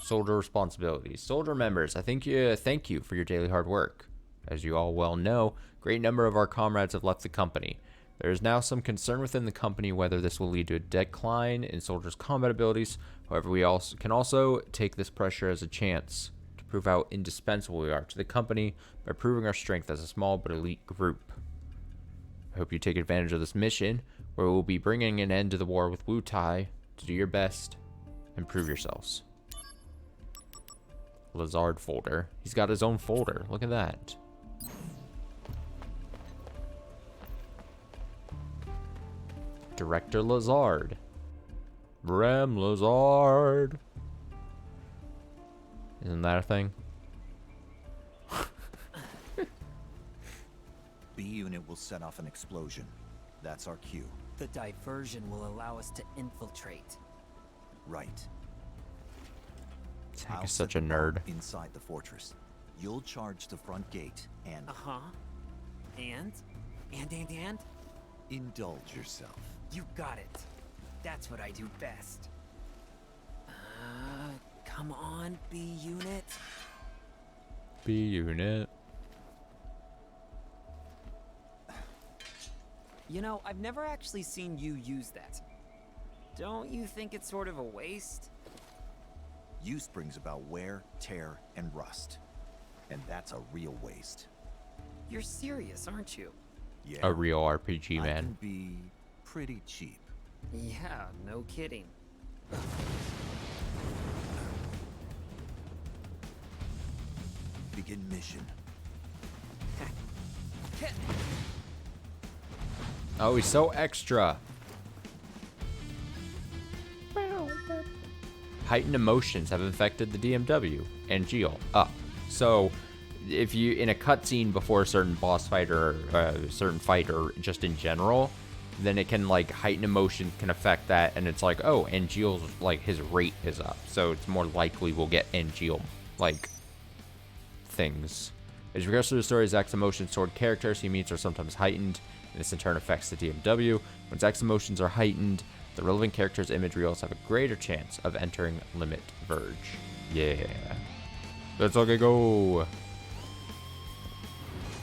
Soldier responsibilities. Soldier members, thank you for your daily hard work. As you all well know, a great number of our comrades have left the company. There is now some concern within the company whether this will lead to a decline in soldiers' combat abilities. However, we can also take this pressure as a chance to prove how indispensable we are to the company by proving our strength as a small but elite group. I hope you take advantage of this mission, where we'll be bringing an end to the war with Wutai, to do your best and prove yourselves. Lazard folder. He's got his own folder. Look at that. Director Lazard. Rem Lazard. Isn't that a thing?
B unit will set off an explosion. That's our cue.
The diversion will allow us to infiltrate.
Right.
Zach
I'll
is such a
set the bomb
nerd.
inside the fortress. You'll charge the front gate and
Uh-huh. And?
indulge yourself.
You got it. That's what I do best. Come on, B unit.
B unit.
You know, I've never actually seen you use that. Don't you think it's sort of a waste?
Use brings about wear, tear, and rust. And that's a real waste.
You're serious, aren't you?
Yeah.
A real RPG
I
man.
can be pretty cheap.
Yeah, no kidding.
Begin mission.
Oh, he's so extra. Heightened emotions have infected the DMW and Geo up. So, if you in a cutscene before a certain boss fight or a certain fight or just in general, then it can like heightened emotion can affect that, and it's like, oh, Angeal's like his rate is up, so it's more likely we'll get Angeal like things. As regards to the story, Zach's emotions toward characters he meets are sometimes heightened, and this in turn affects the DMW. When Zach's emotions are heightened, the relevant character's imagery also have a greater chance of entering Limit Verge. Yeah. Let's okay go.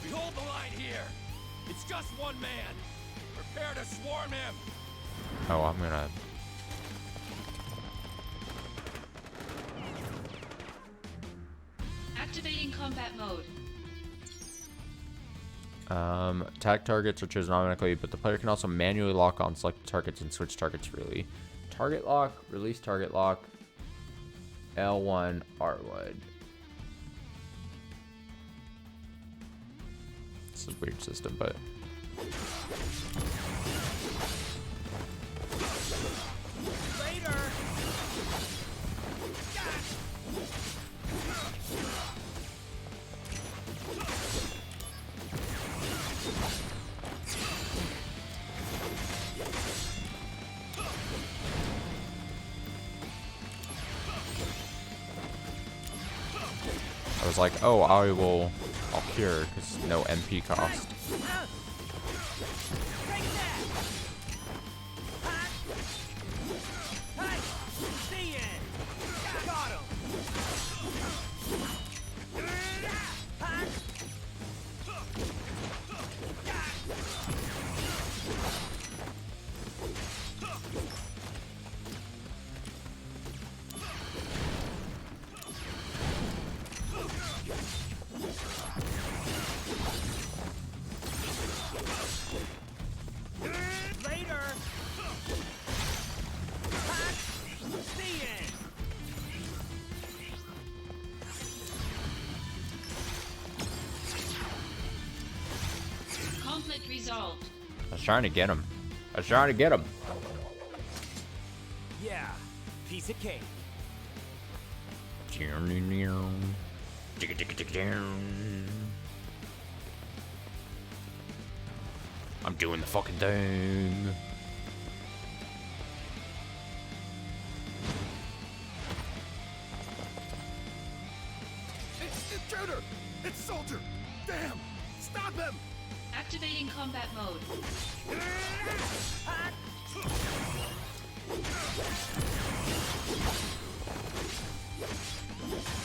Behold the line here. It's just one man. Prepare to swarm him.
Oh, I'm gonna.
Activating combat mode.
Attack targets are chosen automatically, but the player can also manually lock on selected targets and switch targets freely. Target lock, release target lock, L1, R1. This is a weird system, but...
Later.
was like, oh, I'll cure because no MP cost.
Conflict resolved.
I was trying to get him.
Yeah, piece of cake.
I'm doing the fucking thing.
It's intruder! It's soldier! Damn! Stop him!
Activating combat mode.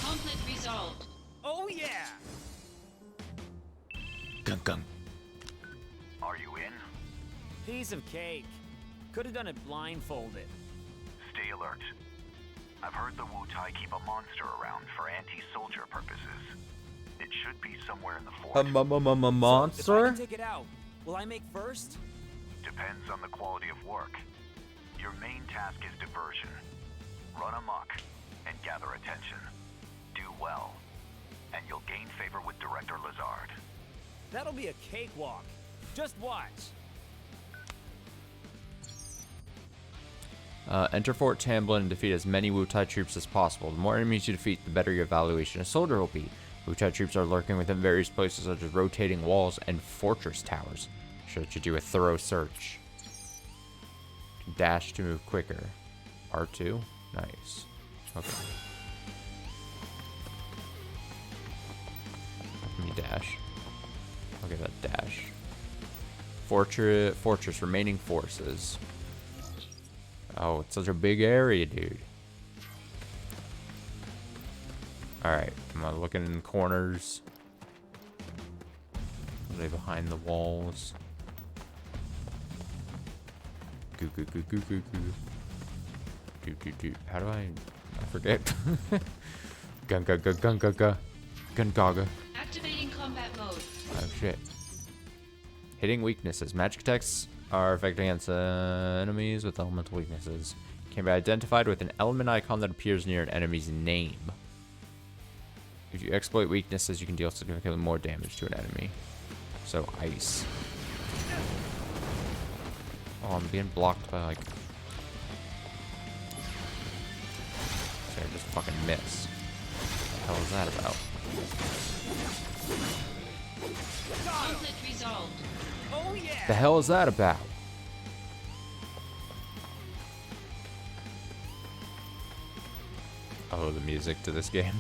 Conflict resolved.
Oh yeah!
Gung gung.
Are you in?
Piece of cake. Could have done it blindfolded.
Stay alert. I've heard the Wu-Tai keep a monster around for anti-soldier purposes. It should be somewhere in the fort.
If I
Monster?
can take it out, will I make first?
Depends on the quality of work. Your main task is diversion. Run amok and gather attention. Do well, and you'll gain favor with Director Lazard.
That'll be a cakewalk. Just watch.
Enter Fort Tamblin and defeat as many Wu-Tai troops as possible. The more enemies you defeat, the better your evaluation as soldier will be. Wu-Tai troops are lurking within various places such as rotating walls and fortress towers. Sure that you do a thorough search. Dash to move quicker. R2? Nice. Okay. Let me dash. Look at that dash. Fortress remaining forces. Oh, it's such a big area, dude. Alright, I'm looking in the corners. Are they behind the walls? Goo goo goo goo goo goo. Goo goo goo. How do I forget? Gun ga ga gun ga ga. Gun gaga.
Activating combat mode.
Oh shit. Hitting weaknesses. Magic attacks are effective against enemies with elemental weaknesses. Can be identified with an element icon that appears near an enemy's name. If you exploit weaknesses, you can deal significantly more damage to an enemy. So, ice. Oh, I'm being blocked by, like... Sorry, I just fucking missed. What the hell is that about?
Conflict resolved.
Oh yeah!
The hell is that about? Oh, the music to this game.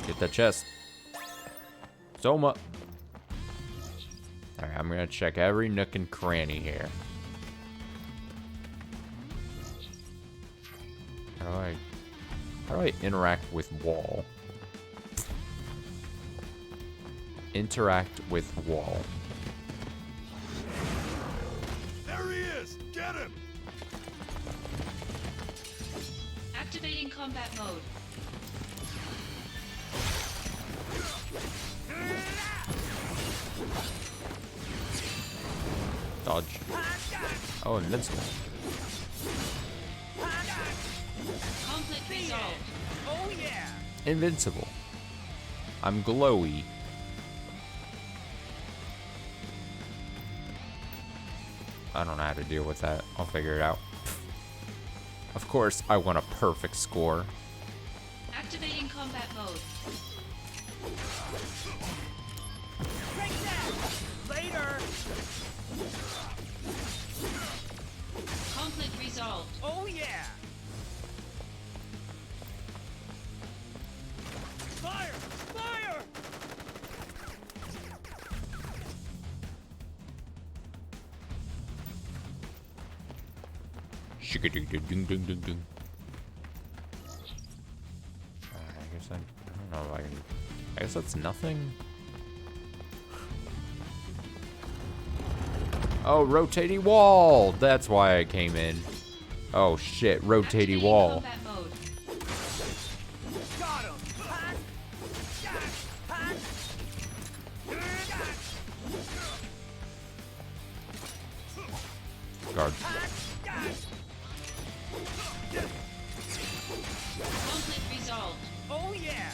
Get that chest. Soma. Alright, I'm gonna check every nook and cranny here. How do I interact with wall? Interact with wall.
There he is! Get him!
Activating combat mode.
Dodge. Oh, invincible.
Conflict resolved.
Oh yeah!
Invincible. I'm glowy. I don't know how to deal with that. I'll figure it out. Of course, I want a perfect score.
Activating combat mode.
Take that! Later!
Conflict resolved.
Oh yeah!
Shika-ding-ding-ding-ding-ding. I guess I don't know if I can. I guess that's nothing. Oh, rotating wall. That's why I came in. Oh shit, rotating
Activating
wall.
combat mode.
Got him!
Guard.
Conflict resolved.
Oh yeah!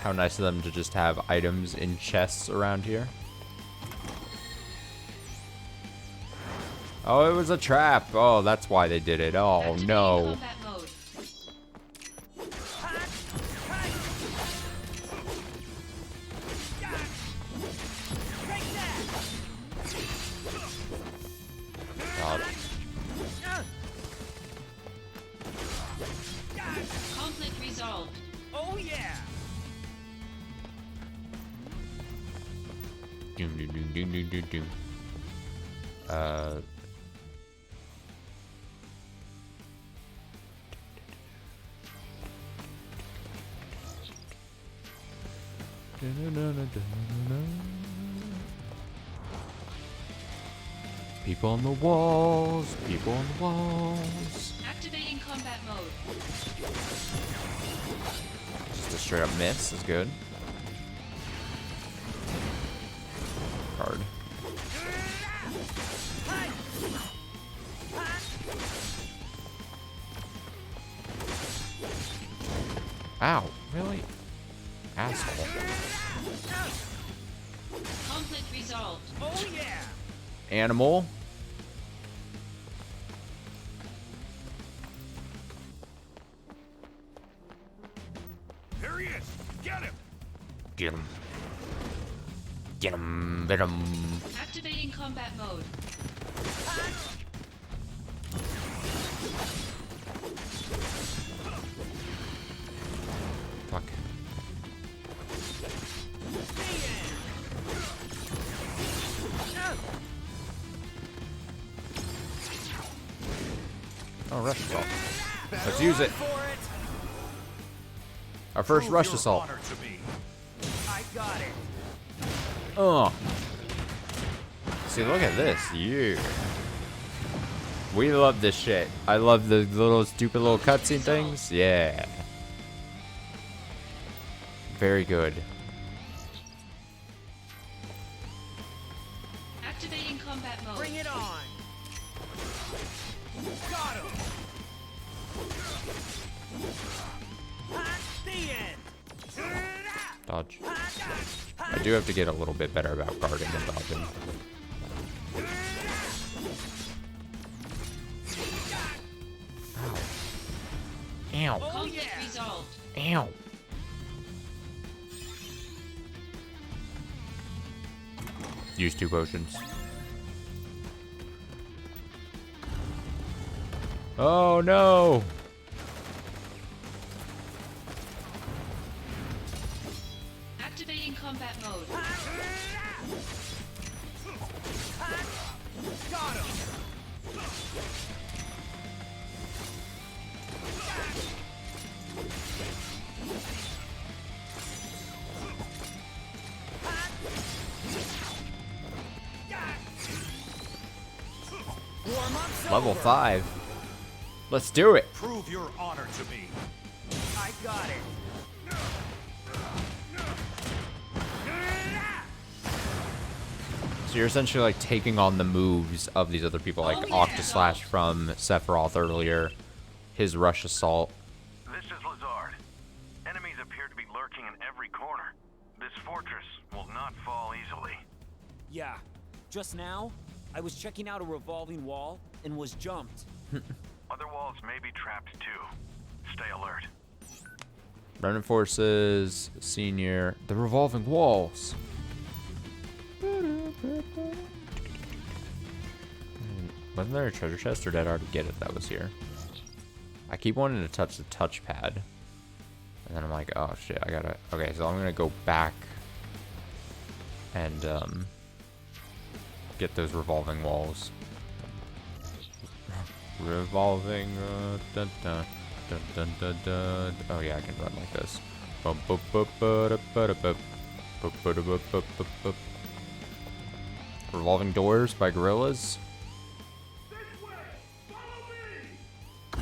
How nice of them to just have items in chests around here. Oh, it was a trap. Oh, that's why they did it. Oh,
Activating
no.
combat mode.
God.
Conflict resolved.
Oh yeah!
Doom, doom, doom, doom, doom, doom, doom. People on the walls, people on the walls.
Activating combat mode.
Just a straight up miss is good. Card. Ow, really? Asshole.
Conflict resolved.
Oh yeah!
Animal.
There he is! Get him!
Get him. Get him, get him.
Activating combat mode.
Fuck. Oh, rush assault. Let's use it. Our first
Prove
rush
your
assault.
honor to me.
I got it!
Oh. See, look at this. Yeah. We love this shit. I love the little stupid little cutscene things. Yeah. Very good.
Activating combat mode.
Bring it on! Got him! The end!
Dodge. I do have to get a little bit better about guarding and dodging. Ow. Ow.
Conflict resolved.
Ow. Use 2 potions. Oh no!
Activating combat mode.
Got him! Warm up's
Level
over.
5. Let's do it.
Prove your honor to me.
I got it!
So you're essentially like taking on the moves of these other people, like
Oh, yeah.
Octaslash from Sephiroth earlier, his rush assault.
This is Lazard. Enemies appear to be lurking in every corner. This fortress will not fall easily.
Yeah, just now, I was checking out a revolving wall and was jumped.
Other walls may be trapped too. Stay alert.
Remnant Forces, Senior, the revolving walls. Wasn't there a treasure chest, or did I already get it that was here? I keep wanting to touch the touchpad. And then I'm like, oh shit, I gotta... Okay, so I'm gonna go back and get those revolving walls. Revolving. Dun, dun, dun, dun, dun, dun. Oh yeah, I can run like this. Bum, bup, bup, bup, bup, bup, bup, bup, bup, bup, bup, bup. Revolving Doors by Gorillaz.
This way! Follow me!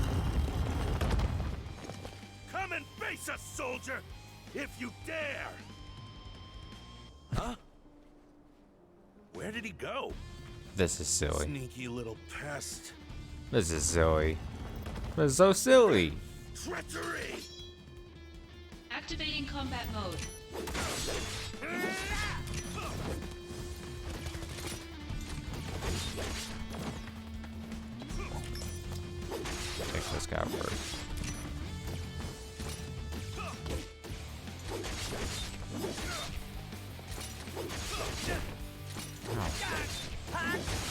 Come and face us, soldier! If you dare! Huh? Where did he go?
This is silly.
Sneaky little pest.
This is silly. This is so silly.
Treachery!
Activating combat mode.
Take this guy first.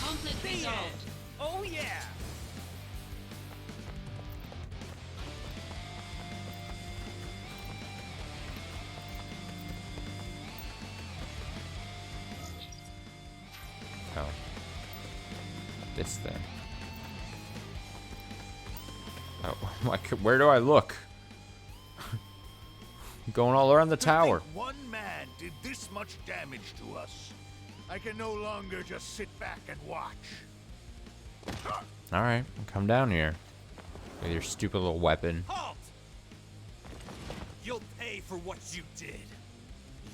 Conflict resolved.
Oh yeah!
Oh. This thing. Oh my god, where do I look? Going all around the tower.
One man did this much damage to us. I can no longer just sit back and watch.
Alright, come down here. With your stupid little weapon.
Halt! You'll pay for what you did.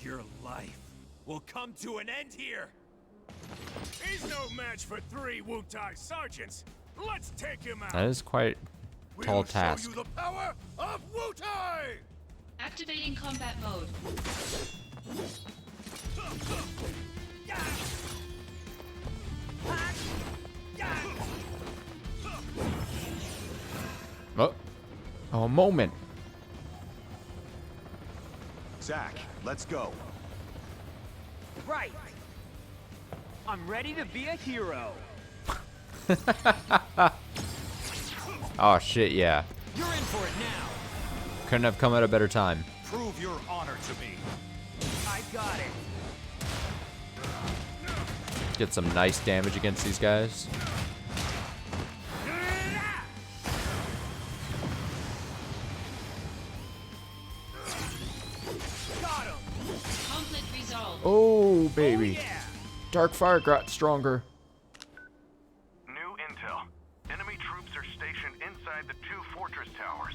Your life will come to an end here. He's no match for 3 Wutai sergeants. Let's take him out.
That is quite a tall
We'll
task.
show you the power of Wutai!
Activating combat mode.
Oh, a moment.
Zach, let's go.
Right. I'm ready to be a hero.
Oh shit, yeah.
You're in for it now.
Couldn't have come at a better time.
Prove your honor to me.
I got it.
Get some nice damage against these guys.
Got him.
Conflict resolved.
Oh, baby.
Oh, yeah.
Dark Fire got stronger.
New intel. Enemy troops are stationed inside the 2 fortress towers.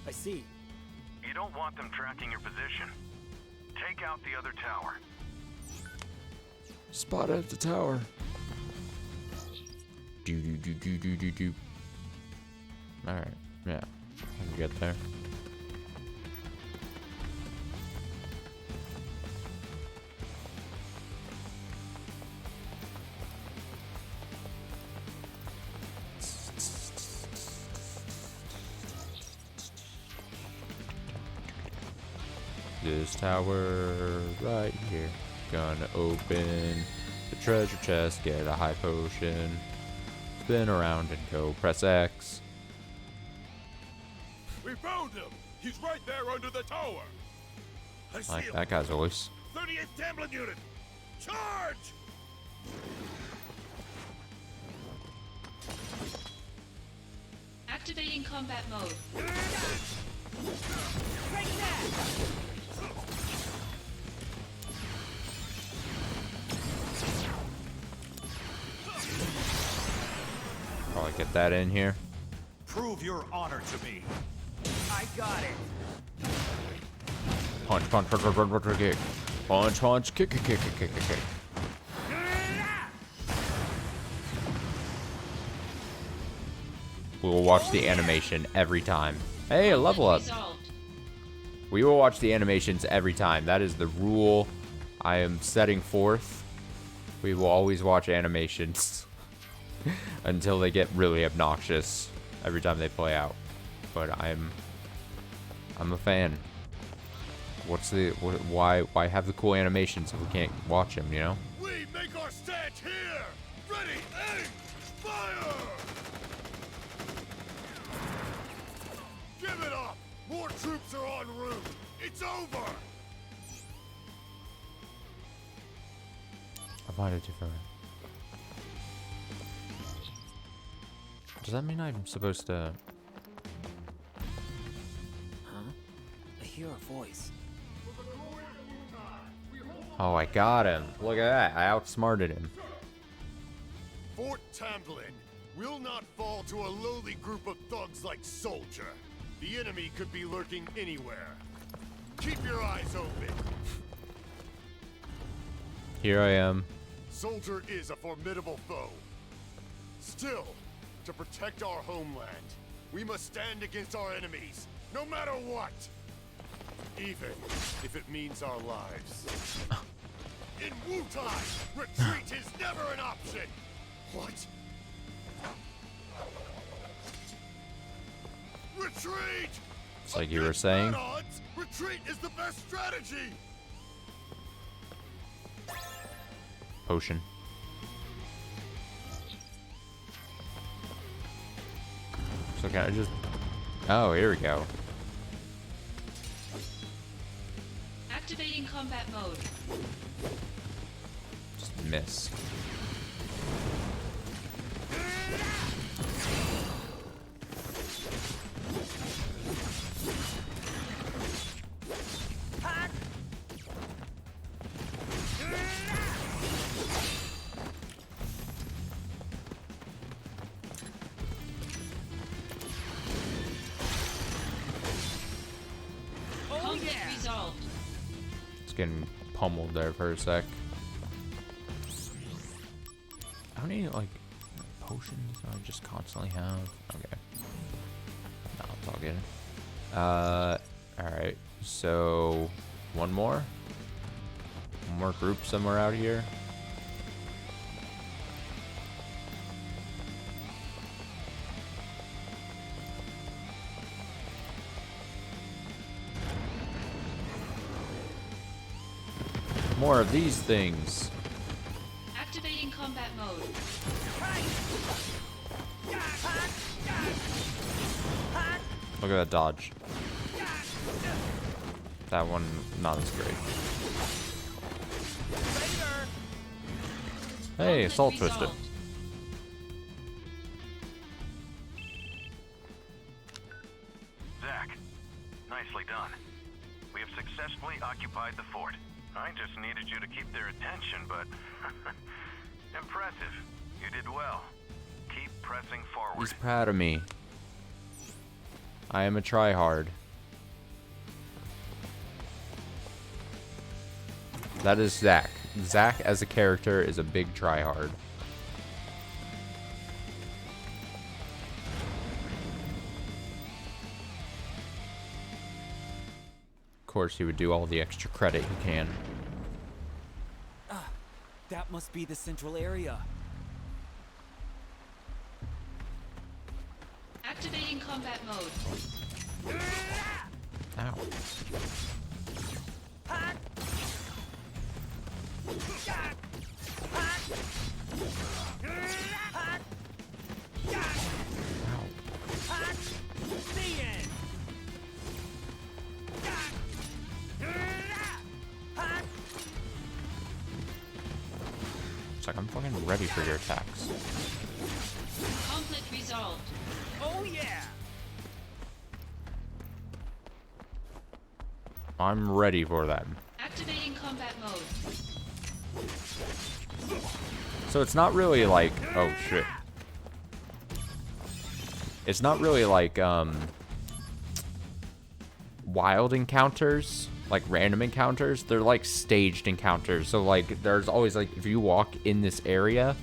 I see.
You don't want them tracking your position. Take out the other tower.
Spot at the tower. Do do do do do do do. All right, yeah, I can get there. This tower right here. Gonna open the treasure chest, get a high potion, spin around and go press X.
We found him! He's right there under the tower! I see
Like
him!
that guy's voice.
38th Tamblin unit! Charge!
Activating combat mode.
Take that.
Probably get that in here.
Prove your honor to me.
I got it.
Punch, punch, punch, punch, punch, punch, kick. Punch, punch, kick, kick, kick, kick, kick, kick, kick. We will watch the animation every time. Hey, a level up.
Resolved.
We will watch the animations every time. That is the rule I am setting forth. We will always watch animations until they get really obnoxious every time they play out. But I'm a fan. Why have the cool animations if we can't watch them, you know?
We make our stand here! Ready, aim, fire! Give it up! More troops are en route! It's over!
Why did you for it? Does that mean I'm supposed to?
Huh? I hear a voice.
Oh, I got him. Look at that. I outsmarted him.
Fort Tamblin will not fall to a lowly group of thugs like Soldier. The enemy could be lurking anywhere. Keep your eyes open.
Here I am.
Soldier is a formidable foe. Still, to protect our homeland, we must stand against our enemies, no matter what. Even if it means our lives. In Wutai, retreat is never an option! What? Retreat!
It's like you were saying.
At odds, retreat is the best strategy!
Potion. So can I just... Oh, here we go.
Activating combat mode.
Just miss.
Conflict resolved.
It's getting pummeled there for a sec. How many, like, potions do I just constantly have? Okay. No, it's all good. Alright. So, one more? One more group somewhere out here? More of these things.
Activating combat mode.
Look at that dodge. That one, not as great. Hey,
Conflict
Assault Twister.
resolved.
Zach, nicely done. We have successfully occupied the fort. I just needed you to keep their attention, but... impressive. You did well. Keep pressing forward.
He's proud of me. I am a tryhard. That is Zach. Zach as a character is a big tryhard. Of course, he would do all the extra credit he can.
That must be the central area.
Activating combat mode.
Ow. It's like I'm fucking ready for your attacks.
Conflict resolved.
Oh yeah!
I'm ready for that.
Activating combat mode.
So it's not really like, oh shit. It's not really like wild encounters, like random encounters. They're like staged encounters. So like there's always like, if you walk in this area,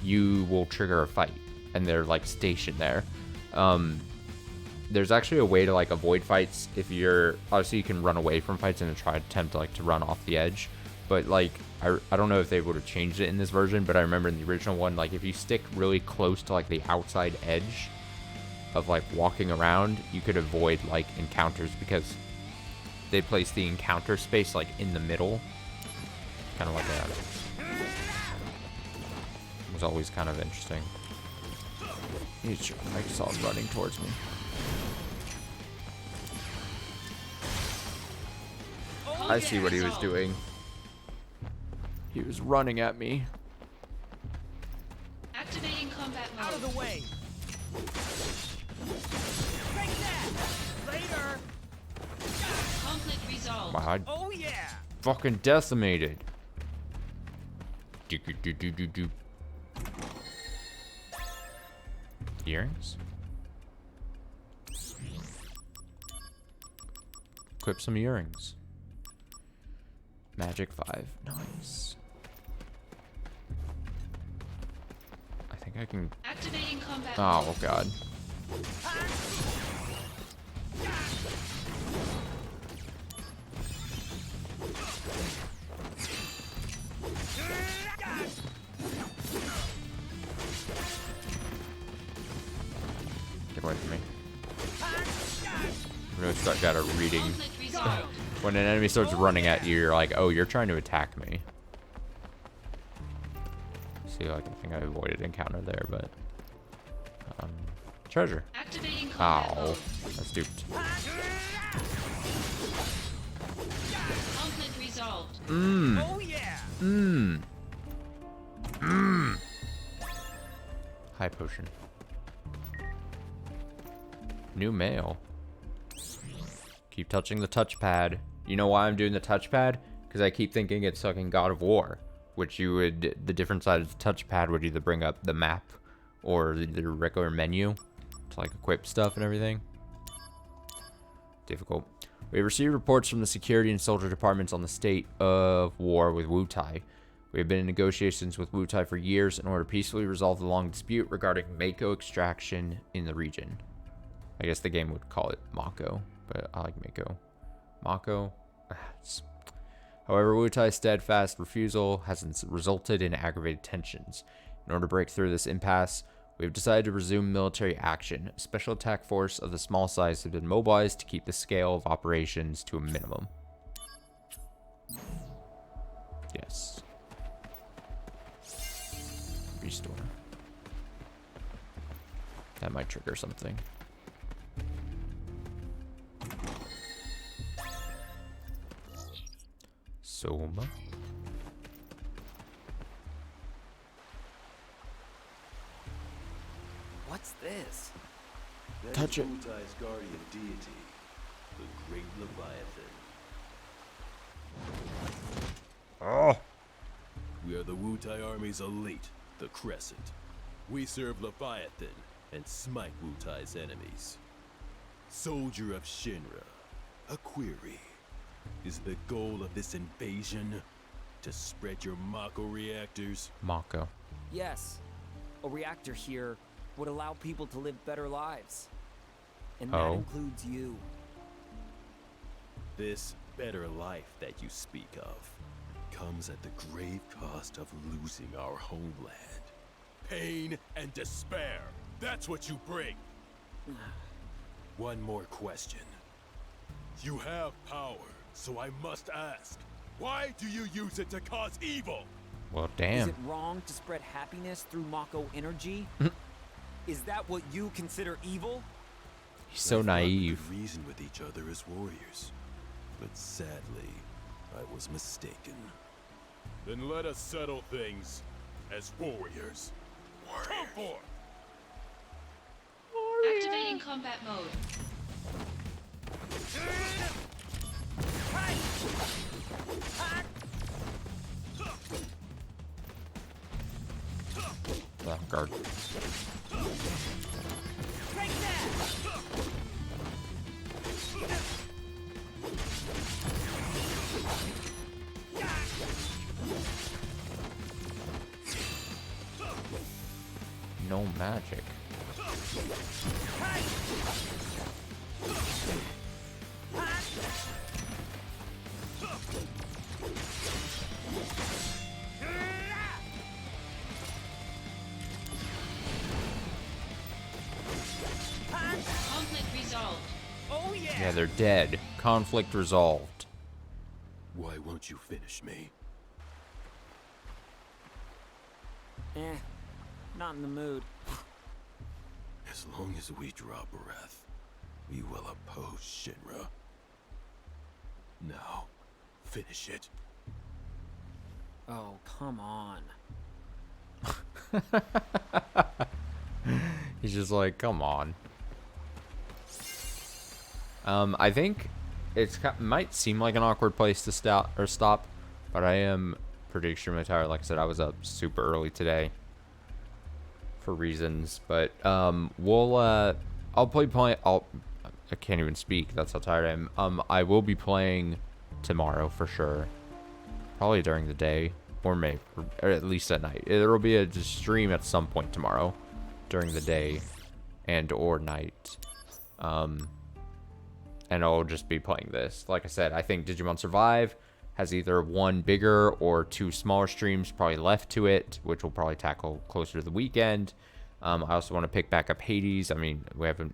you will trigger a fight, and they're like stationed there. There's actually a way to like avoid fights if you're, obviously you can run away from fights and try to attempt like to run off the edge, but like I don't know if they would have changed it in this version, but I remember in the original one, like if you stick really close to like the outside edge of like walking around, you could avoid like encounters because they place the encounter space like in the middle, kind of like that. It was always kind of interesting. I saw him running towards me. I see what he was doing. He was running at me.
combat mode.
Out of the way! Take that! Later!
Conflict resolved.
Wow, I
Oh yeah!
fucking decimated. Do. Earrings? Equip some earrings. Magic 5. Nice. I think I can...
Activating combat
Oh,
mode.
God. Get away from me. Really start got a reading.
Conflict resolved.
When an enemy starts running at you, you're like, oh, you're trying to attack me. See, like, I think I avoided encounter there, but... treasure.
Activating combat
Ow.
mode.
That's duped.
Conflict resolved.
Oh yeah!
High potion. New mail. Keep touching the touchpad. You know why I'm doing the touchpad? Because I keep thinking it's fucking God of War. Which you would, the different side of the touchpad would either bring up the map or the regular menu to like equip stuff and everything. Difficult. We have received reports from the security and soldier departments on the state of war with Wutai. We have been in negotiations with Wutai for years in order to peacefully resolve the long dispute regarding Mako extraction in the region. I guess the game would call it Mako, but I like Mako. Mako? However, Wutai's steadfast refusal has resulted in aggravated tensions. In order to break through this impasse, we have decided to resume military action. A special attack force of the small size has been mobilized to keep the scale of operations to a minimum. Yes. Restore. That might trigger something. Soma.
What's this?
Touch it.
Wutai's guardian deity, the Great Leviathan.
Oh.
We are the Wutai Army's elite, the Crescent. We serve Leviathan and smite Wutai's enemies. Soldier of Shinra, a query. Is the goal of this invasion to spread your Mako reactors?
Mako.
Yes. A reactor here would allow people to live better lives. And
Oh.
that includes you.
This better life that you speak of comes at the grave cost of losing our homeland. Pain and despair. That's what you bring. One more question. You have power, so I must ask, why do you use it to cause evil?
Well,
Is
damn.
it wrong to spread happiness through Mako energy? Is that what you consider evil?
He's so
I thought we
naive.
could reason with each other as warriors, but sadly, I was mistaken. Then let us settle things as warriors. Come forth!
Activating combat mode.
Oh, guard.
Take that!
No magic.
Conflict resolved.
Oh yeah!
Yeah, they're dead. Conflict resolved.
Why won't you finish me?
Not in the mood.
As long as we draw breath, we will oppose Shinra. Now, finish it.
Oh, come on.
It's just like, come on. I think might seem like an awkward place to stop, but I am pretty extremely tired. Like I said, I was up super early today for reasons, but I'll I can't even speak. That's how tired I am. I will be playing tomorrow for sure. Probably during the day, or maybe, or at least at night. There will be a stream at some point tomorrow, during the day, and or night. And I'll just be playing this. Like I said, I think Digimon Survive has either one bigger or two smaller streams probably left to it, which we'll probably tackle closer to the weekend. I also want to pick back up Hades. I mean, we haven't.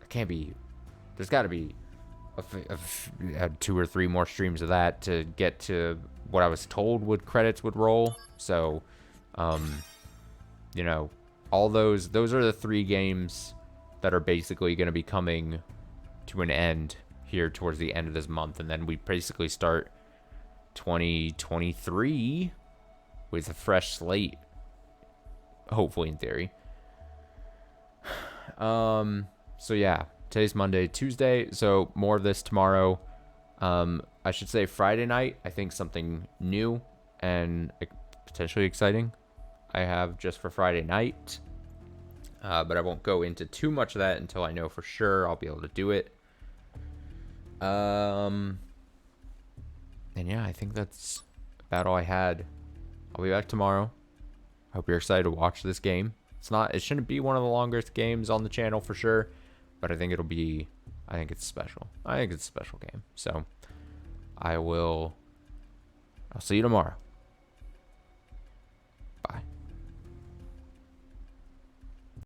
There's got to be had 2 or 3 more streams of that to get to what I was told credits would roll. So, you know, all those are the 3 games that are basically going to be coming to an end here towards the end of this month, and then we basically start 2023 with a fresh slate, hopefully, in theory. So yeah, today's Monday. Tuesday, so more of this tomorrow. I should say Friday night, I think something new and potentially exciting I have just for Friday night. But I won't go into too much of that until I know for sure I'll be able to do it. And yeah, I think that's about all I had. I'll be back tomorrow. I hope you're excited to watch this game. It shouldn't be one of the longest games on the channel for sure, but I think it's special. I think it's a special game. So I'll see you tomorrow.